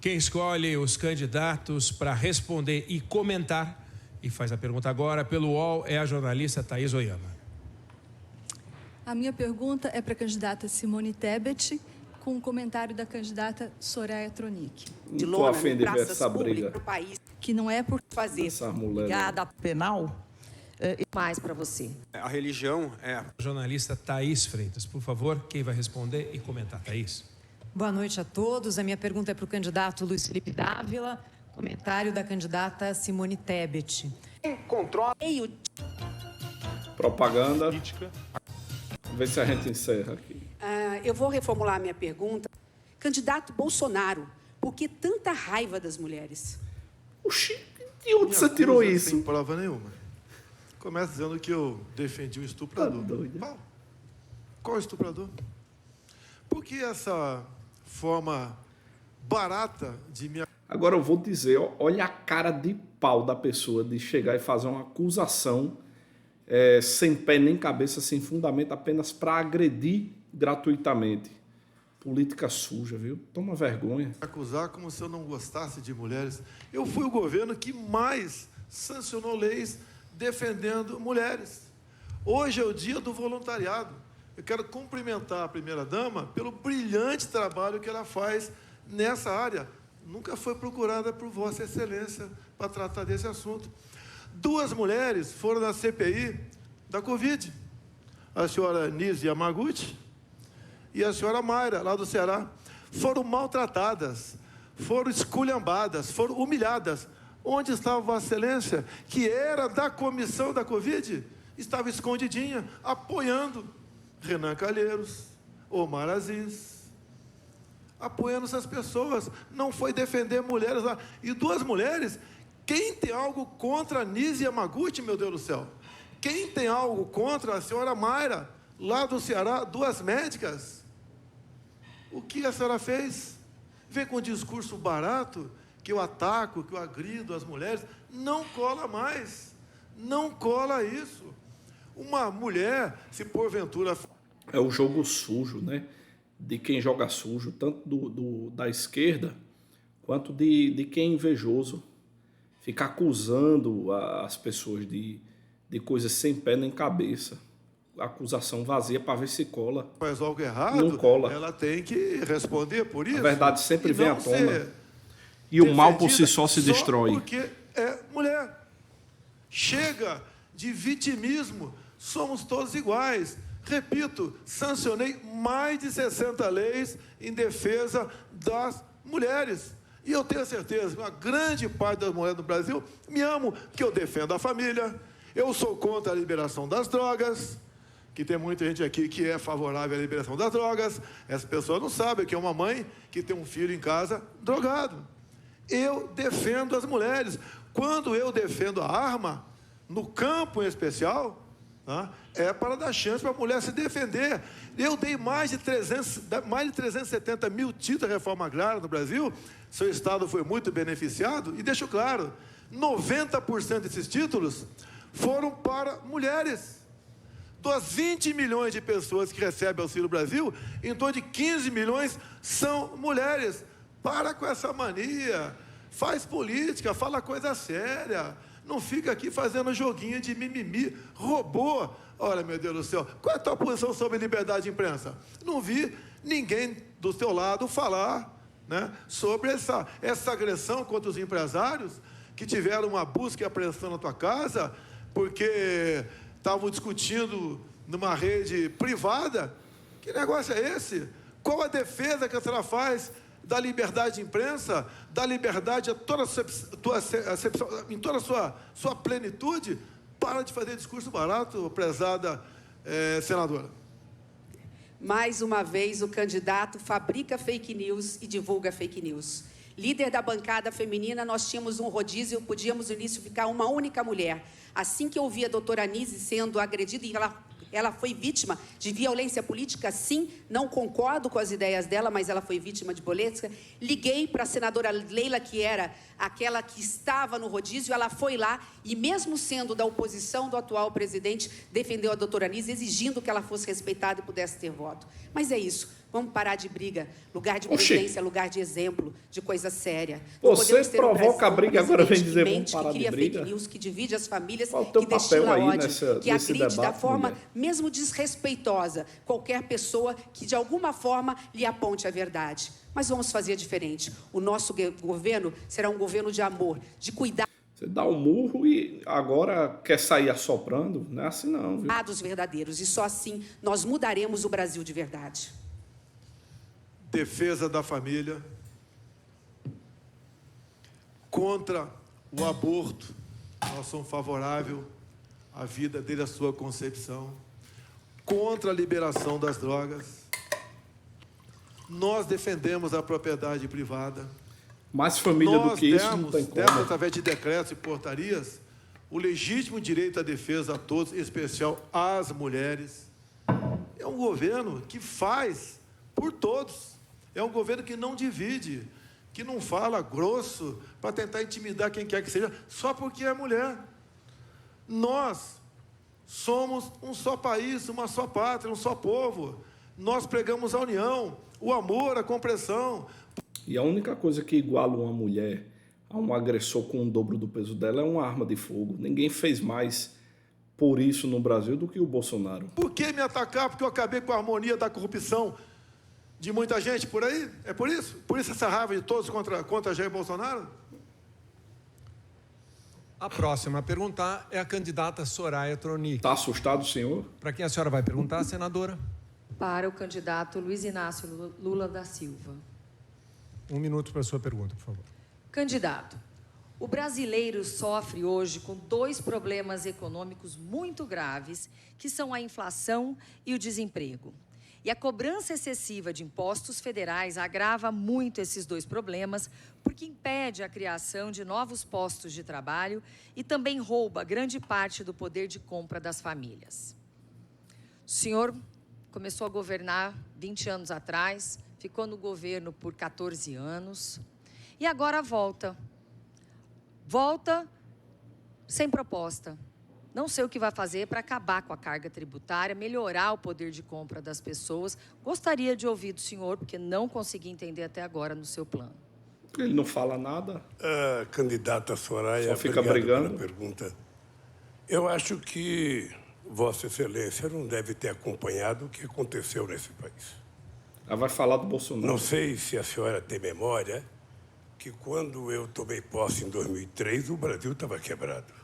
Quem escolhe os candidatos para responder e comentar, e faz a pergunta agora pelo UOL, é a jornalista Thaís Oyama. A minha pergunta é para a candidata Simone Tebet, com um comentário da candidata Soraya Tronic. De Lona, em praças públicas do país, que não é por fazer. Obrigada. Penal. Mais para você. A religião é... A jornalista Thaís Freitas, por favor, quem vai responder e comentar? Thaís. Boa noite a todos. A minha pergunta é para o candidato Luiz Felipe Dávila, comentário da candidata Simone Tebet. Controla... Propaganda. Vê se a gente encerra aqui. Eu vou reformular a minha pergunta. Candidato Bolsonaro, por que tanta raiva das mulheres? Oxi, de onde você tirou isso? Sem prova nenhuma. Começa dizendo que eu defendi o estuprador. Qual estuprador? Por que essa forma barata de me... Agora eu vou dizer, olha a cara de pau da pessoa de chegar e fazer uma acusação sem pé nem cabeça, sem fundamento, apenas para agredir gratuitamente. Política suja, viu? Toma vergonha. Acusar como se eu não gostasse de mulheres. Eu fui o governo que mais sancionou leis defendendo mulheres. Hoje é o dia do voluntariado. Eu quero cumprimentar a primeira-dama pelo brilhante trabalho que ela faz nessa área. Nunca foi procurada por Vossa Excelência para tratar desse assunto. 2 mulheres foram na CPI da Covid. A senhora Nise Yamaguchi e a senhora Mayra, lá do Ceará. Foram maltratadas, foram esculhambadas, foram humilhadas. Onde estava Vossa Excelência, que era da comissão da Covid? Estava escondidinha, apoiando Renan Calheiros, Omar Aziz, apoiando essas pessoas. Não foi defender mulheres lá. E 2 mulheres... Quem tem algo contra a Nise Yamaguchi, meu Deus do céu? Quem tem algo contra a senhora Mayra, lá do Ceará, 2 médicas? O que a senhora fez? Vem com um discurso barato, que eu ataco, que eu agrido as mulheres. Não cola mais. Não cola isso. Uma mulher, se porventura... É o jogo sujo, né? De quem joga sujo, tanto da esquerda, quanto de quem é invejoso. Ficar acusando as pessoas de coisas sem pé nem cabeça. Acusação vazia para ver se cola. Faz algo errado, não cola. Ela tem que responder por isso. A verdade sempre vem à tona. E o mal por si só se destrói. Porque é mulher. Chega de vitimismo. Somos todos iguais. Repito, sancionei mais de 60 leis em defesa das mulheres. E eu tenho certeza que uma grande parte das mulheres do Brasil me amam, porque eu defendo a família, eu sou contra a liberação das drogas, que tem muita gente aqui que é favorável à liberação das drogas. Essa pessoa não sabe que é uma mãe que tem um filho em casa drogado. Eu defendo as mulheres. Quando eu defendo a arma, no campo em especial, tá, é para dar chance para a mulher se defender. Eu dei mais de 370 mil títulos de reforma agrária no Brasil. Seu estado foi muito beneficiado. E deixo claro, 90% desses títulos foram para mulheres. Das 20 milhões de pessoas que recebem Auxílio Brasil, em torno de 15 milhões são mulheres. Para com essa mania. Faz política, fala coisa séria. Não fica aqui fazendo joguinho de mimimi. Robô. Olha, meu Deus do céu, qual é a tua posição sobre liberdade de imprensa? Não vi ninguém do teu lado falar, né, sobre essa agressão contra os empresários que tiveram uma busca e apreensão na tua casa porque estavam discutindo numa rede privada. Que negócio é esse? Qual a defesa que a senhora faz da liberdade de imprensa, da liberdade em toda a sua plenitude? Para de fazer discurso barato, prezada senadora. Mais uma vez, o candidato fabrica fake news e divulga fake news. Líder da bancada feminina, nós tínhamos um rodízio, podíamos no início ficar uma única mulher. Assim que eu vi a doutora Anise sendo agredida, e ela foi vítima de violência política, sim, não concordo com as ideias dela, mas ela foi vítima de violência. Liguei para a senadora Leila, que era aquela que estava no rodízio, ela foi lá e, mesmo sendo da oposição do atual presidente, defendeu a doutora Anise, exigindo que ela fosse respeitada e pudesse ter voto. Mas é isso, vamos parar de briga. Lugar de presidência, lugar de exemplo, de coisa séria. Você provoca a briga, agora vem dizer vamos parar de briga. Fake news, que divide as famílias, que destila ódio, que nesse agride da debate, forma, mulher, mesmo desrespeitosa, qualquer pessoa que de alguma forma lhe aponte a verdade. Mas vamos fazer diferente. O nosso governo será um governo de amor, de cuidar. Você dá um murro e agora quer sair assoprando? Não é assim não, viu? Dos verdadeiros. E só assim nós mudaremos o Brasil de verdade. Defesa da família, contra o aborto. Nós somos favoráveis à vida desde a sua concepção. Contra a liberação das drogas. Nós defendemos a propriedade privada. Mais família do que isso não tem como. Demos, através de decretos e portarias, o legítimo direito à defesa a todos, em especial às mulheres. É um governo que faz por todos. É um governo que não divide, que não fala grosso para tentar intimidar quem quer que seja, só porque é mulher. Nós somos um só país, uma só pátria, um só povo. Nós pregamos a união, o amor, a compreensão. E a única coisa que iguala uma mulher a um agressor com o dobro do peso dela é uma arma de fogo. Ninguém fez mais por isso no Brasil do que o Bolsonaro. Por que me atacar? Porque eu acabei com a harmonia da corrupção de muita gente por aí? É por isso? Por isso essa raiva de todos contra Jair Bolsonaro? A próxima a perguntar é a candidata Soraya Tronic. Está assustado, senhor? Para quem a senhora vai perguntar, senadora? Para o candidato Luiz Inácio Lula da Silva. 1 minuto para a sua pergunta, por favor. Candidato, o brasileiro sofre hoje com 2 problemas econômicos muito graves, que são a inflação e o desemprego. E a cobrança excessiva de impostos federais agrava muito esses 2 problemas, porque impede a criação de novos postos de trabalho e também rouba grande parte do poder de compra das famílias. O senhor começou a governar 20 anos atrás, ficou no governo por 14 anos e agora volta. Volta sem proposta. Não sei o que vai fazer para acabar com a carga tributária, melhorar o poder de compra das pessoas. Gostaria de ouvir do senhor, porque não consegui entender até agora no seu plano. Ele não fala nada. A candidata Soraya, só fica brigando. Pela pergunta. Eu acho que Vossa Excelência não deve ter acompanhado o que aconteceu nesse país. Ela vai falar do Bolsonaro. Não sei se a senhora tem memória que quando eu tomei posse em 2003, o Brasil estava quebrado.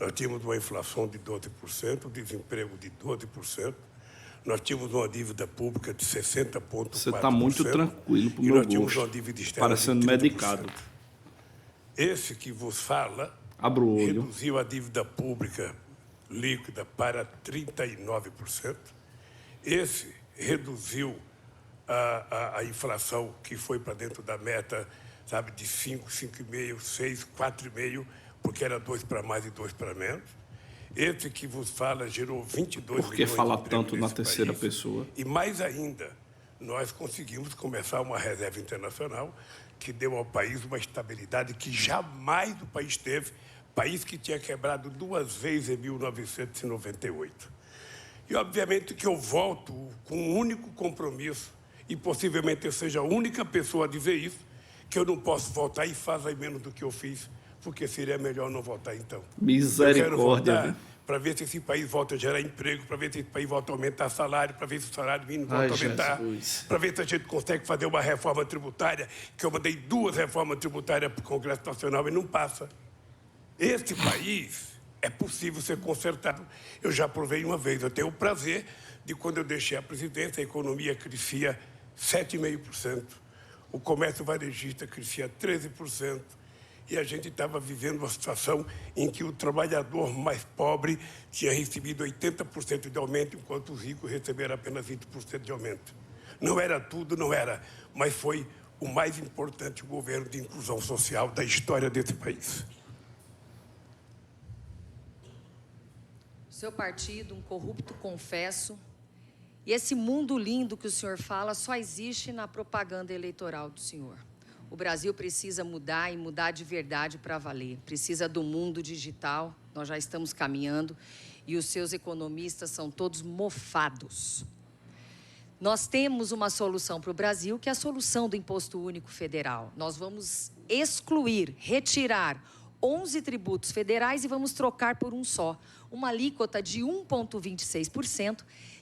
Nós tínhamos uma inflação de 12%, desemprego de 12%. Nós tínhamos uma dívida pública de 60,4%. Você está muito tranquilo para o meu gosto. Tínhamos uma dívida externa parecendo de 30%. Medicado. Esse que vos fala Abra o olho. reduziu a dívida pública líquida para 39%. Esse reduziu a inflação, que foi para dentro da meta, sabe, de 5, 5,5, 6, 4,5, porque era 2 para mais e 2 para menos. Esse que vos fala gerou 22 Por que milhões falar de tanto na nesse terceira país. pessoa? E mais ainda, nós conseguimos começar uma reserva internacional que deu ao país uma estabilidade que jamais o país teve, país que tinha quebrado 2 vezes em 1998. E, obviamente, que eu volto com um único compromisso, e possivelmente eu seja a única pessoa a dizer isso, que eu não posso voltar e fazer menos do que eu fiz, porque seria melhor não voltar, então. Misericórdia. Eu quero voltar para ver se esse país volta a gerar emprego, para ver se esse país volta a aumentar salário, para ver se o salário mínimo volta a aumentar, para ver se a gente consegue fazer uma reforma tributária, que eu mandei 2 reformas tributárias para o Congresso Nacional e não passa. Este país é possível ser consertado. Eu já provei uma vez. Eu tenho o prazer de, quando eu deixei a presidência, a economia crescia 7,5%. O comércio varejista crescia 13%. E a gente estava vivendo uma situação em que o trabalhador mais pobre tinha recebido 80% de aumento, enquanto os ricos receberam apenas 20% de aumento. Não era tudo, não era, mas foi o mais importante governo de inclusão social da história desse país. Seu partido, um corrupto confesso. E esse mundo lindo que o senhor fala só existe na propaganda eleitoral do senhor. O Brasil precisa mudar e mudar de verdade para valer. Precisa do mundo digital, nós já estamos caminhando, e os seus economistas são todos mofados. Nós temos uma solução para o Brasil, que é a solução do Imposto Único Federal. Nós vamos excluir, retirar 11 tributos federais e vamos trocar por um só. Uma alíquota de 1,26%,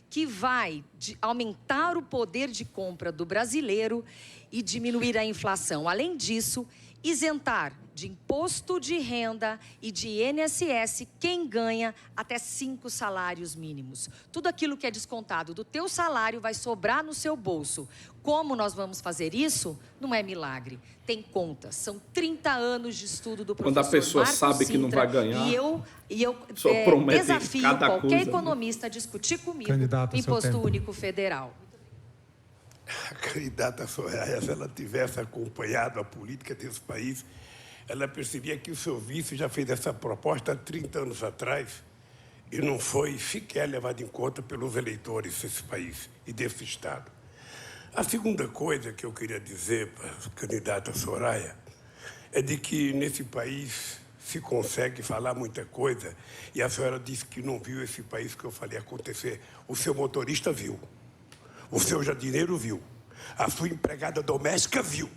que vai aumentar o poder de compra do brasileiro e diminuir a inflação. Além disso, isentar de imposto de renda e de INSS quem ganha até 5 salários mínimos. Tudo aquilo que é descontado do teu salário vai sobrar no seu bolso. Como nós vamos fazer isso? Não é milagre. Tem contas. São 30 anos de estudo do professor Quando a pessoa Marco sabe Sintra, que não vai ganhar, e eu desafio qualquer coisa, economista a discutir comigo Candidato, Imposto Único Federal. A candidata Soraya, se ela tivesse acompanhado a política desse país, ela percebia que o seu vice já fez essa proposta há 30 anos atrás e não foi sequer levado em conta pelos eleitores desse país e desse Estado. A segunda coisa que eu queria dizer para a candidata Soraya é de que nesse país se consegue falar muita coisa, e a senhora disse que não viu esse país que eu falei acontecer. O seu motorista viu, o seu jardineiro viu, a sua empregada doméstica viu.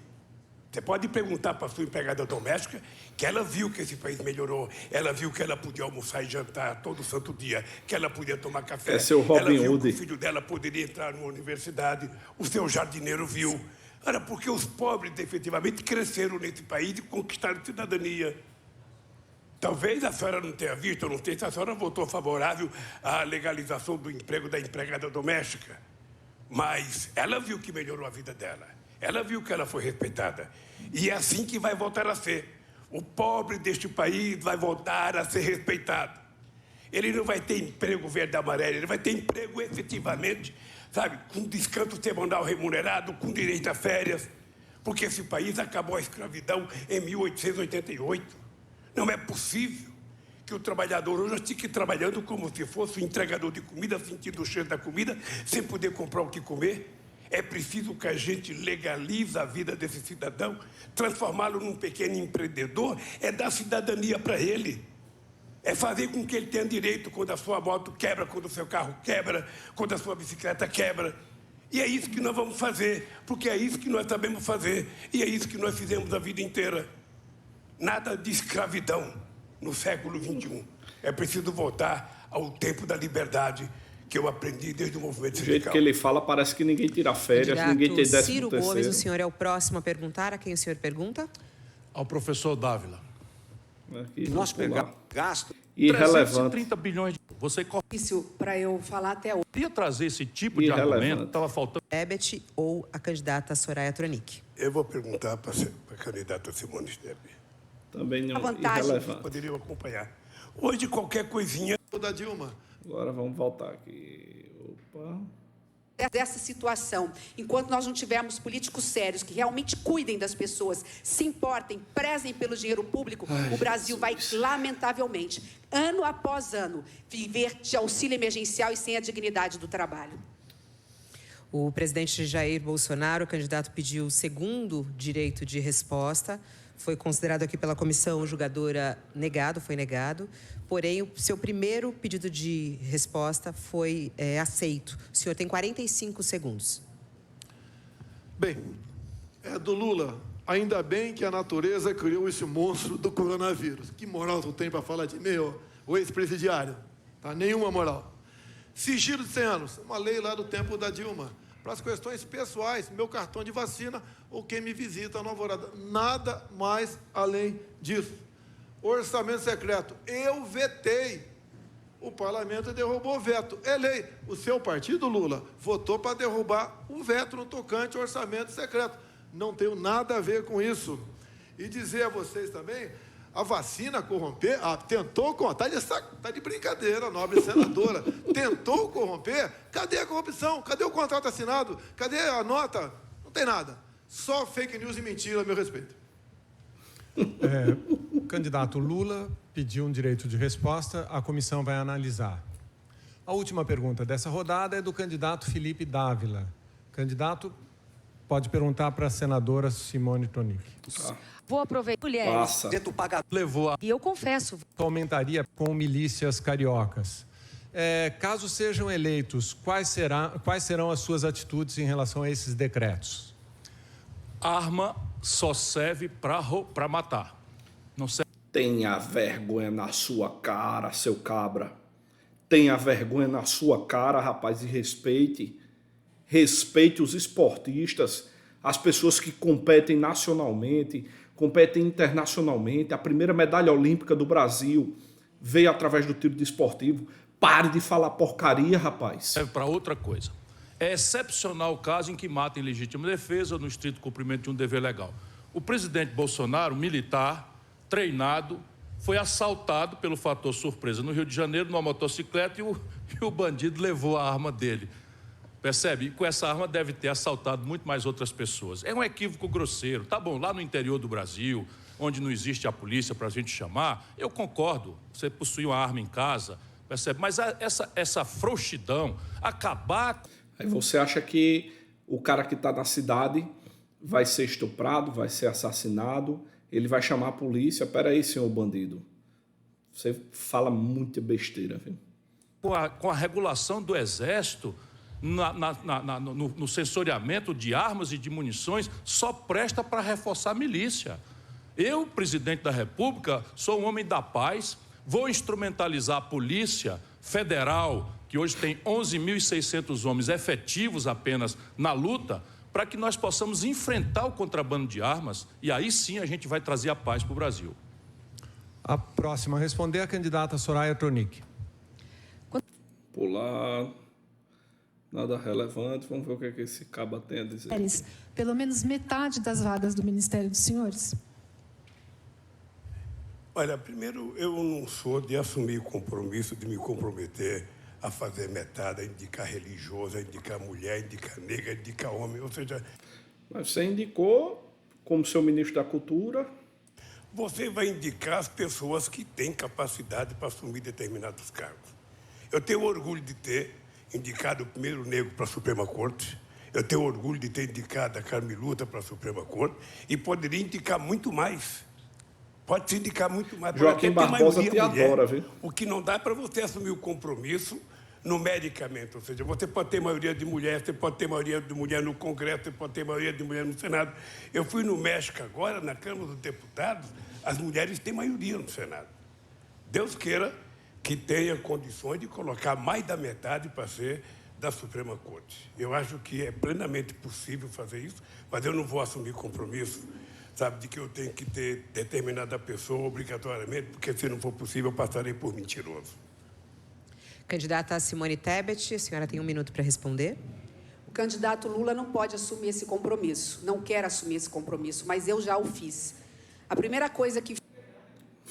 Você pode perguntar para a sua empregada doméstica que ela viu que esse país melhorou, ela viu que ela podia almoçar e jantar todo santo dia, que ela podia tomar café, ela viu que o filho dela poderia entrar numa universidade, o seu jardineiro viu. Era porque os pobres efetivamente cresceram nesse país e conquistaram cidadania. Talvez a senhora não tenha visto, eu não sei se a senhora votou favorável à legalização do emprego da empregada doméstica, mas ela viu que melhorou a vida dela. Ela viu que ela foi respeitada. E é assim que vai voltar a ser. O pobre deste país vai voltar a ser respeitado. Ele não vai ter emprego verde e amarelo, ele vai ter emprego efetivamente, sabe, com descanso semanal remunerado, com direito a férias, porque esse país acabou a escravidão em 1888. Não é possível que o trabalhador hoje fique trabalhando como se fosse um entregador de comida, sentindo o cheiro da comida, sem poder comprar o que comer. É preciso que a gente legalize a vida desse cidadão, transformá-lo num pequeno empreendedor, é dar cidadania para ele. É fazer com que ele tenha direito quando a sua moto quebra, quando o seu carro quebra, quando a sua bicicleta quebra. E é isso que nós vamos fazer, porque é isso que nós sabemos fazer, e é isso que nós fizemos a vida inteira. Nada de escravidão no século XXI. É preciso voltar ao tempo da liberdade, que eu aprendi desde o movimento sindical. Do jeito que ele fala, parece que ninguém tira férias, ninguém tem 13º. Ciro Gomes, o senhor é o próximo a perguntar. A quem o senhor pergunta? Ao professor Dávila. Nós pegamos gasto irrelevante. 330 bilhões de... Você Isso para eu falar até hoje. queria trazer esse tipo de argumento, estava faltando... Tebet ou a candidata Soraya Tronic? Eu vou perguntar para a candidata Simone Tebet. Também não, a vantagem irrelevante. Poderiam acompanhar. Hoje, qualquer coisinha Da Dilma. Agora vamos voltar aqui. Opa. Dessa situação, enquanto nós não tivermos políticos sérios que realmente cuidem das pessoas, se importem, prezem pelo dinheiro público, o Brasil vai, lamentavelmente, ano após ano, viver de auxílio emergencial e sem a dignidade do trabalho. O presidente Jair Bolsonaro, o candidato, pediu o segundo direito de resposta. Foi considerado aqui pela comissão julgadora negado, foi negado. Porém, o seu primeiro pedido de resposta foi aceito. O senhor tem 45 segundos. Bem, do Lula, ainda bem que a natureza criou esse monstro do coronavírus. Que moral tu tem para falar de mim, o ex-presidiário? Tá? Nenhuma moral. Sigilo de 100 anos, uma lei lá do tempo da Dilma. Para as questões pessoais, meu cartão de vacina ou quem me visita na Alvorada. Nada mais além disso. Orçamento secreto. Eu vetei. O parlamento derrubou o veto. É lei. O seu partido, Lula, votou para derrubar o veto no tocante ao orçamento secreto. Não tenho nada a ver com isso. E dizer a vocês também, a vacina corromper, tentou corromper, está de brincadeira, nobre senadora, tentou corromper, cadê a corrupção? Cadê o contrato assinado? Cadê a nota? Não tem nada. Só fake news e mentira a meu respeito. O candidato Lula pediu um direito de resposta, a comissão vai analisar. A última pergunta dessa rodada é do candidato Felipe Dávila. Candidato, pode perguntar para a senadora Simone Tonick. Vou aproveitar. Mulheres. Levou a... E eu confesso. Aumentaria com milícias cariocas. Caso sejam eleitos, quais serão as suas atitudes em relação a esses decretos? Arma só serve para matar. Não serve. Tenha vergonha na sua cara, seu cabra. Tenha vergonha na sua cara, rapaz, e respeite. Respeite os esportistas, as pessoas que competem nacionalmente, competem internacionalmente. A primeira medalha olímpica do Brasil veio através do tiro desportivo. Pare de falar porcaria, rapaz. Serve para outra coisa. É excepcional o caso em que mata em legítima defesa ou no estrito cumprimento de um dever legal. O presidente Bolsonaro, militar, treinado, foi assaltado pelo fator surpresa no Rio de Janeiro, numa motocicleta, e o bandido levou a arma dele. Percebe? E com essa arma deve ter assaltado muito mais outras pessoas. É um equívoco grosseiro. Tá bom, lá no interior do Brasil, onde não existe a polícia para a gente chamar, eu concordo. Você possui uma arma em casa, percebe? Mas essa frouxidão, acabar... Aí você acha que o cara que está na cidade vai ser estuprado, vai ser assassinado, ele vai chamar a polícia. Peraí, senhor bandido. Você fala muita besteira, viu? Com a regulação do Exército, no sensoriamento de armas e de munições, só presta para reforçar a milícia. Eu, presidente da República, sou um homem da paz, vou instrumentalizar a Polícia Federal, que hoje tem 11.600 homens efetivos apenas na luta, para que nós possamos enfrentar o contrabando de armas, e aí sim a gente vai trazer a paz para o Brasil. A próxima a responder é a candidata Soraya Tronic. Pular, nada relevante, vamos ver o que, que esse caba tem a dizer. Pelo menos metade das vagas do Ministério dos Senhores? Olha, primeiro, eu não sou de assumir compromisso, de me comprometer a fazer metade, a indicar religioso, a indicar mulher, a indicar negra, a indicar homem, ou seja... Mas você indicou, como seu ministro da Cultura... Você vai indicar as pessoas que têm capacidade para assumir determinados cargos. Eu tenho orgulho de ter indicado o primeiro negro para a Suprema Corte, eu tenho orgulho de ter indicado a Carmiluta para a Suprema Corte, e poderia indicar muito mais. Pode se indicar muito mais. Joaquim Barbosa te adora, viu? O que não dá é para você assumir o compromisso numericamente, ou seja, você pode ter maioria de mulher, você pode ter maioria de mulher no Congresso, você pode ter maioria de mulher no Senado. Eu fui no México agora, na Câmara dos Deputados, as mulheres têm maioria no Senado. Deus queira que tenha condições de colocar mais da metade para ser da Suprema Corte. Eu acho que é plenamente possível fazer isso, mas eu não vou assumir compromisso, sabe, de que eu tenho que ter determinada pessoa obrigatoriamente, porque se não for possível, eu passarei por mentiroso. Candidata Simone Tebet, a senhora tem 1 minuto para responder. O candidato Lula não pode assumir esse compromisso, não quer assumir esse compromisso, mas eu já o fiz. A primeira coisa que...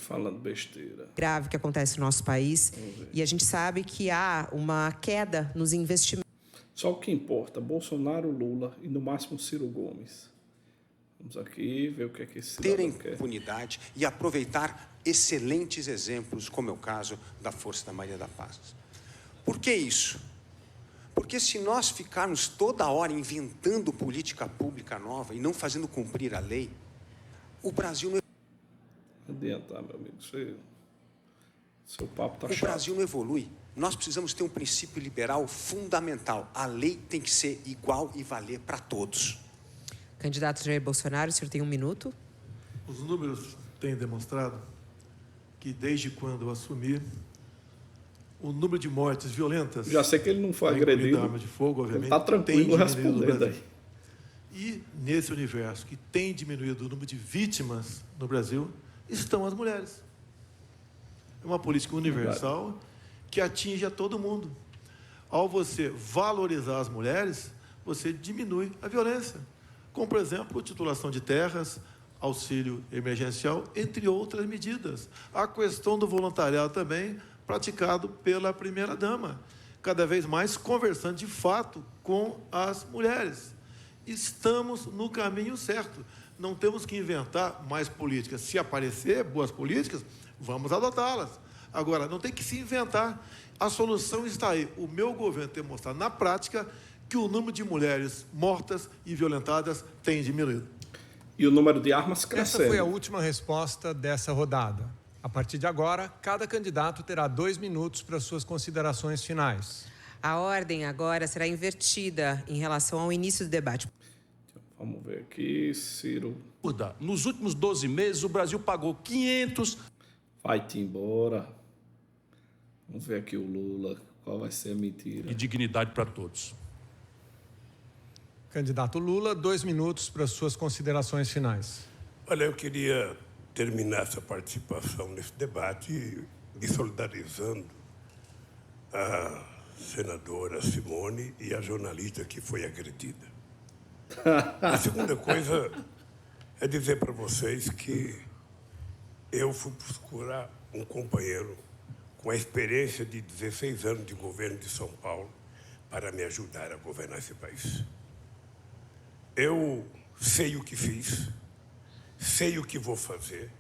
Falando besteira. Grave que acontece no nosso país. E a gente sabe que há uma queda nos investimentos. Só o que importa, Bolsonaro, Lula e no máximo Ciro Gomes. Vamos aqui ver o que é que esse ter quer. Impunidade e aproveitar excelentes exemplos, como é o caso da Força da Maria da Paz. Por que isso? Porque se nós ficarmos toda hora inventando política pública nova e não fazendo cumprir a lei, o Brasil não... Adiantar, meu amigo, seu papo tá chato. O Brasil não evolui. Nós precisamos ter um princípio liberal fundamental. A lei tem que ser igual e valer para todos. Candidato Jair Bolsonaro, o senhor tem 1 minuto. Os números têm demonstrado que desde quando eu assumi, o número de mortes violentas... Já sei que ele não foi agredido. Arma de fogo, obviamente, está tranquilo respondendo aí. E nesse universo que tem diminuído o número de vítimas no Brasil, estão as mulheres. É uma política universal que atinge a todo mundo. Ao você valorizar as mulheres, você diminui a violência. Como, por exemplo, titulação de terras, auxílio emergencial, entre outras medidas. A questão do voluntariado também, praticado pela primeira-dama, cada vez mais conversando de fato com as mulheres. Estamos no caminho certo. Não temos que inventar mais políticas. Se aparecer boas políticas, vamos adotá-las. Agora, não tem que se inventar. A solução está aí. O meu governo tem mostrado na prática que o número de mulheres mortas e violentadas tem diminuído. E o número de armas crescendo. Essa foi a última resposta dessa rodada. A partir de agora, cada candidato terá 2 minutos para suas considerações finais. A ordem agora será invertida em relação ao início do debate. Vamos ver aqui, Ciro. Nos últimos 12 meses, o Brasil pagou 500... Vai-te embora. Vamos ver aqui o Lula. Qual vai ser a mentira? E dignidade para todos. Candidato Lula, 2 minutos para suas considerações finais. Olha, eu queria terminar essa participação nesse debate me solidarizando a senadora Simone e a jornalista que foi agredida. A segunda coisa é dizer para vocês que eu fui procurar um companheiro com a experiência de 16 anos de governo de São Paulo para me ajudar a governar esse país. Eu sei o que fiz, sei o que vou fazer,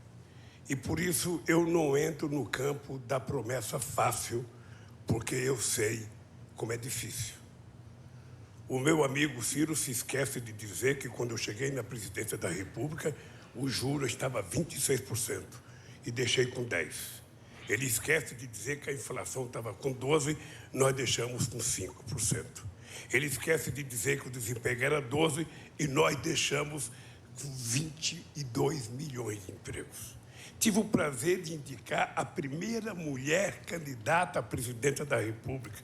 e por isso eu não entro no campo da promessa fácil, porque eu sei como é difícil. O meu amigo Ciro se esquece de dizer que quando eu cheguei na presidência da República, o juro estava 26% e deixei com 10%. Ele esquece de dizer que a inflação estava com 12%, nós deixamos com 5%. Ele esquece de dizer que o desemprego era 12% e nós deixamos com 22 milhões de empregos. Tive o prazer de indicar a primeira mulher candidata à presidência da República,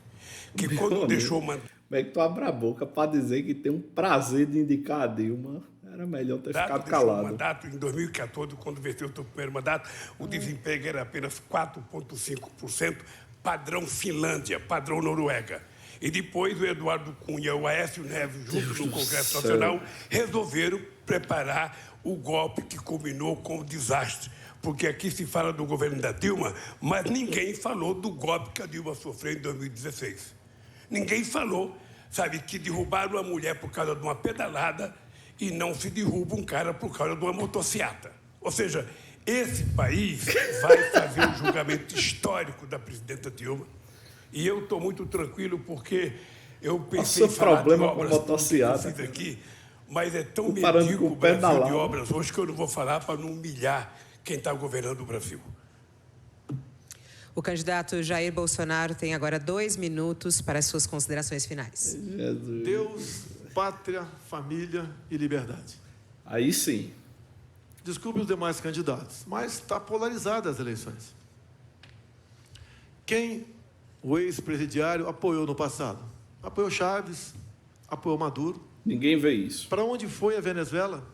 que quando deixou mandato... Como é que tu abre a boca para dizer que tem um prazer de indicar a Dilma? Era melhor ter ficado calado. Mandato em 2014, quando venceu o seu primeiro mandato, o desemprego era apenas 4,5%, padrão Finlândia, padrão Noruega. E depois o Eduardo Cunha e o Aécio Neves, juntos no Congresso Nacional, resolveram preparar o golpe que culminou com o desastre. Porque aqui se fala do governo da Dilma, mas ninguém falou do golpe que a Dilma sofreu em 2016. Ninguém falou, sabe, que derrubaram uma mulher por causa de uma pedalada e não se derruba um cara por causa de uma motociata. Ou seja, esse país vai fazer o julgamento histórico da presidenta Dilma. E eu estou muito tranquilo porque eu pensei em falar de obras motociata aqui, mas é tão medíocre o Brasil de obras hoje que eu não vou falar para não humilhar quem está governando o Brasil. O candidato Jair Bolsonaro tem agora 2 minutos para as suas considerações finais. Deus, pátria, família e liberdade. Aí sim. Desculpe os demais candidatos, mas está polarizada as eleições. Quem o ex-presidiário apoiou no passado? Apoiou Chaves, apoiou Maduro. Ninguém vê isso. Para onde foi a Venezuela?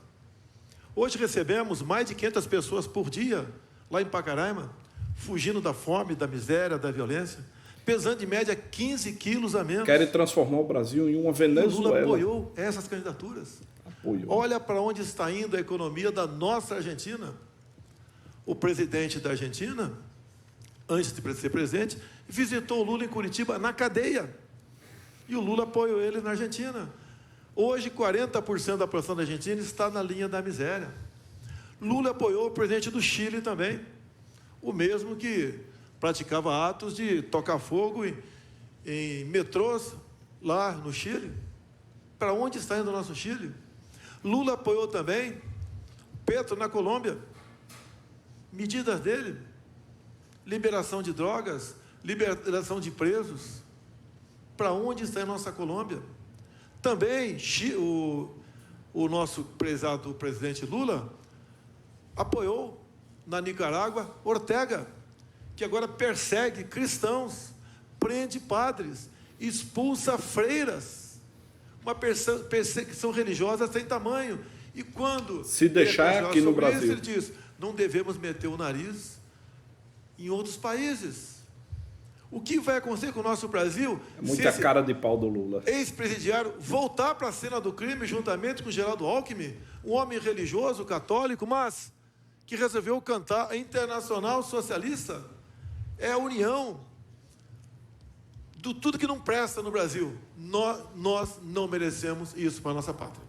Hoje recebemos mais de 500 pessoas por dia lá em Pacaraima, fugindo da fome, da miséria, da violência, pesando em média 15 quilos a menos. Querem transformar o Brasil em uma Venezuela. O Lula apoiou essas candidaturas. Apoiou. Olha para onde está indo a economia da nossa Argentina. o presidente da Argentina, antes de ser presidente, visitou o Lula em Curitiba na cadeia. E o Lula apoiou ele na Argentina. Hoje, 40% da população da Argentina está na linha da miséria. Lula apoiou o presidente do Chile também, o mesmo que praticava atos de tocar fogo em metrôs lá no Chile. Para onde está indo o nosso Chile? Lula apoiou também Petro na Colômbia. Medidas dele, liberação de drogas, liberação de presos. Para onde está a nossa Colômbia? Também o nosso prezado presidente Lula apoiou na Nicarágua Ortega, que agora persegue cristãos, prende padres, expulsa freiras. Uma perseguição religiosa sem tamanho. E quando se deixar aqui no Brasil, isso, ele diz: não devemos meter o nariz em outros países. O que vai acontecer com o nosso Brasil? É muita cara de pau do Lula. Ex-presidiário voltar para a cena do crime juntamente com Geraldo Alckmin, um homem religioso, católico, mas que resolveu cantar a Internacional Socialista. É a união de tudo que não presta no Brasil. Nós não merecemos isso para a nossa pátria.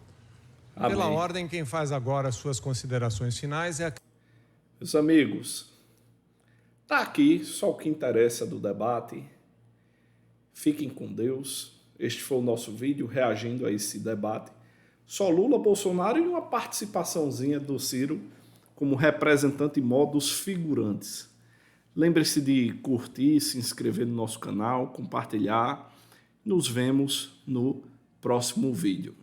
Amém. Pela ordem, quem faz agora as suas considerações finais é a... Meus amigos, está aqui só o que interessa do debate. Fiquem com Deus. Este foi o nosso vídeo reagindo a esse debate. Só Lula, Bolsonaro e uma participaçãozinha do Ciro como representante modus figurantes. Lembre-se de curtir, se inscrever no nosso canal, compartilhar. Nos vemos no próximo vídeo.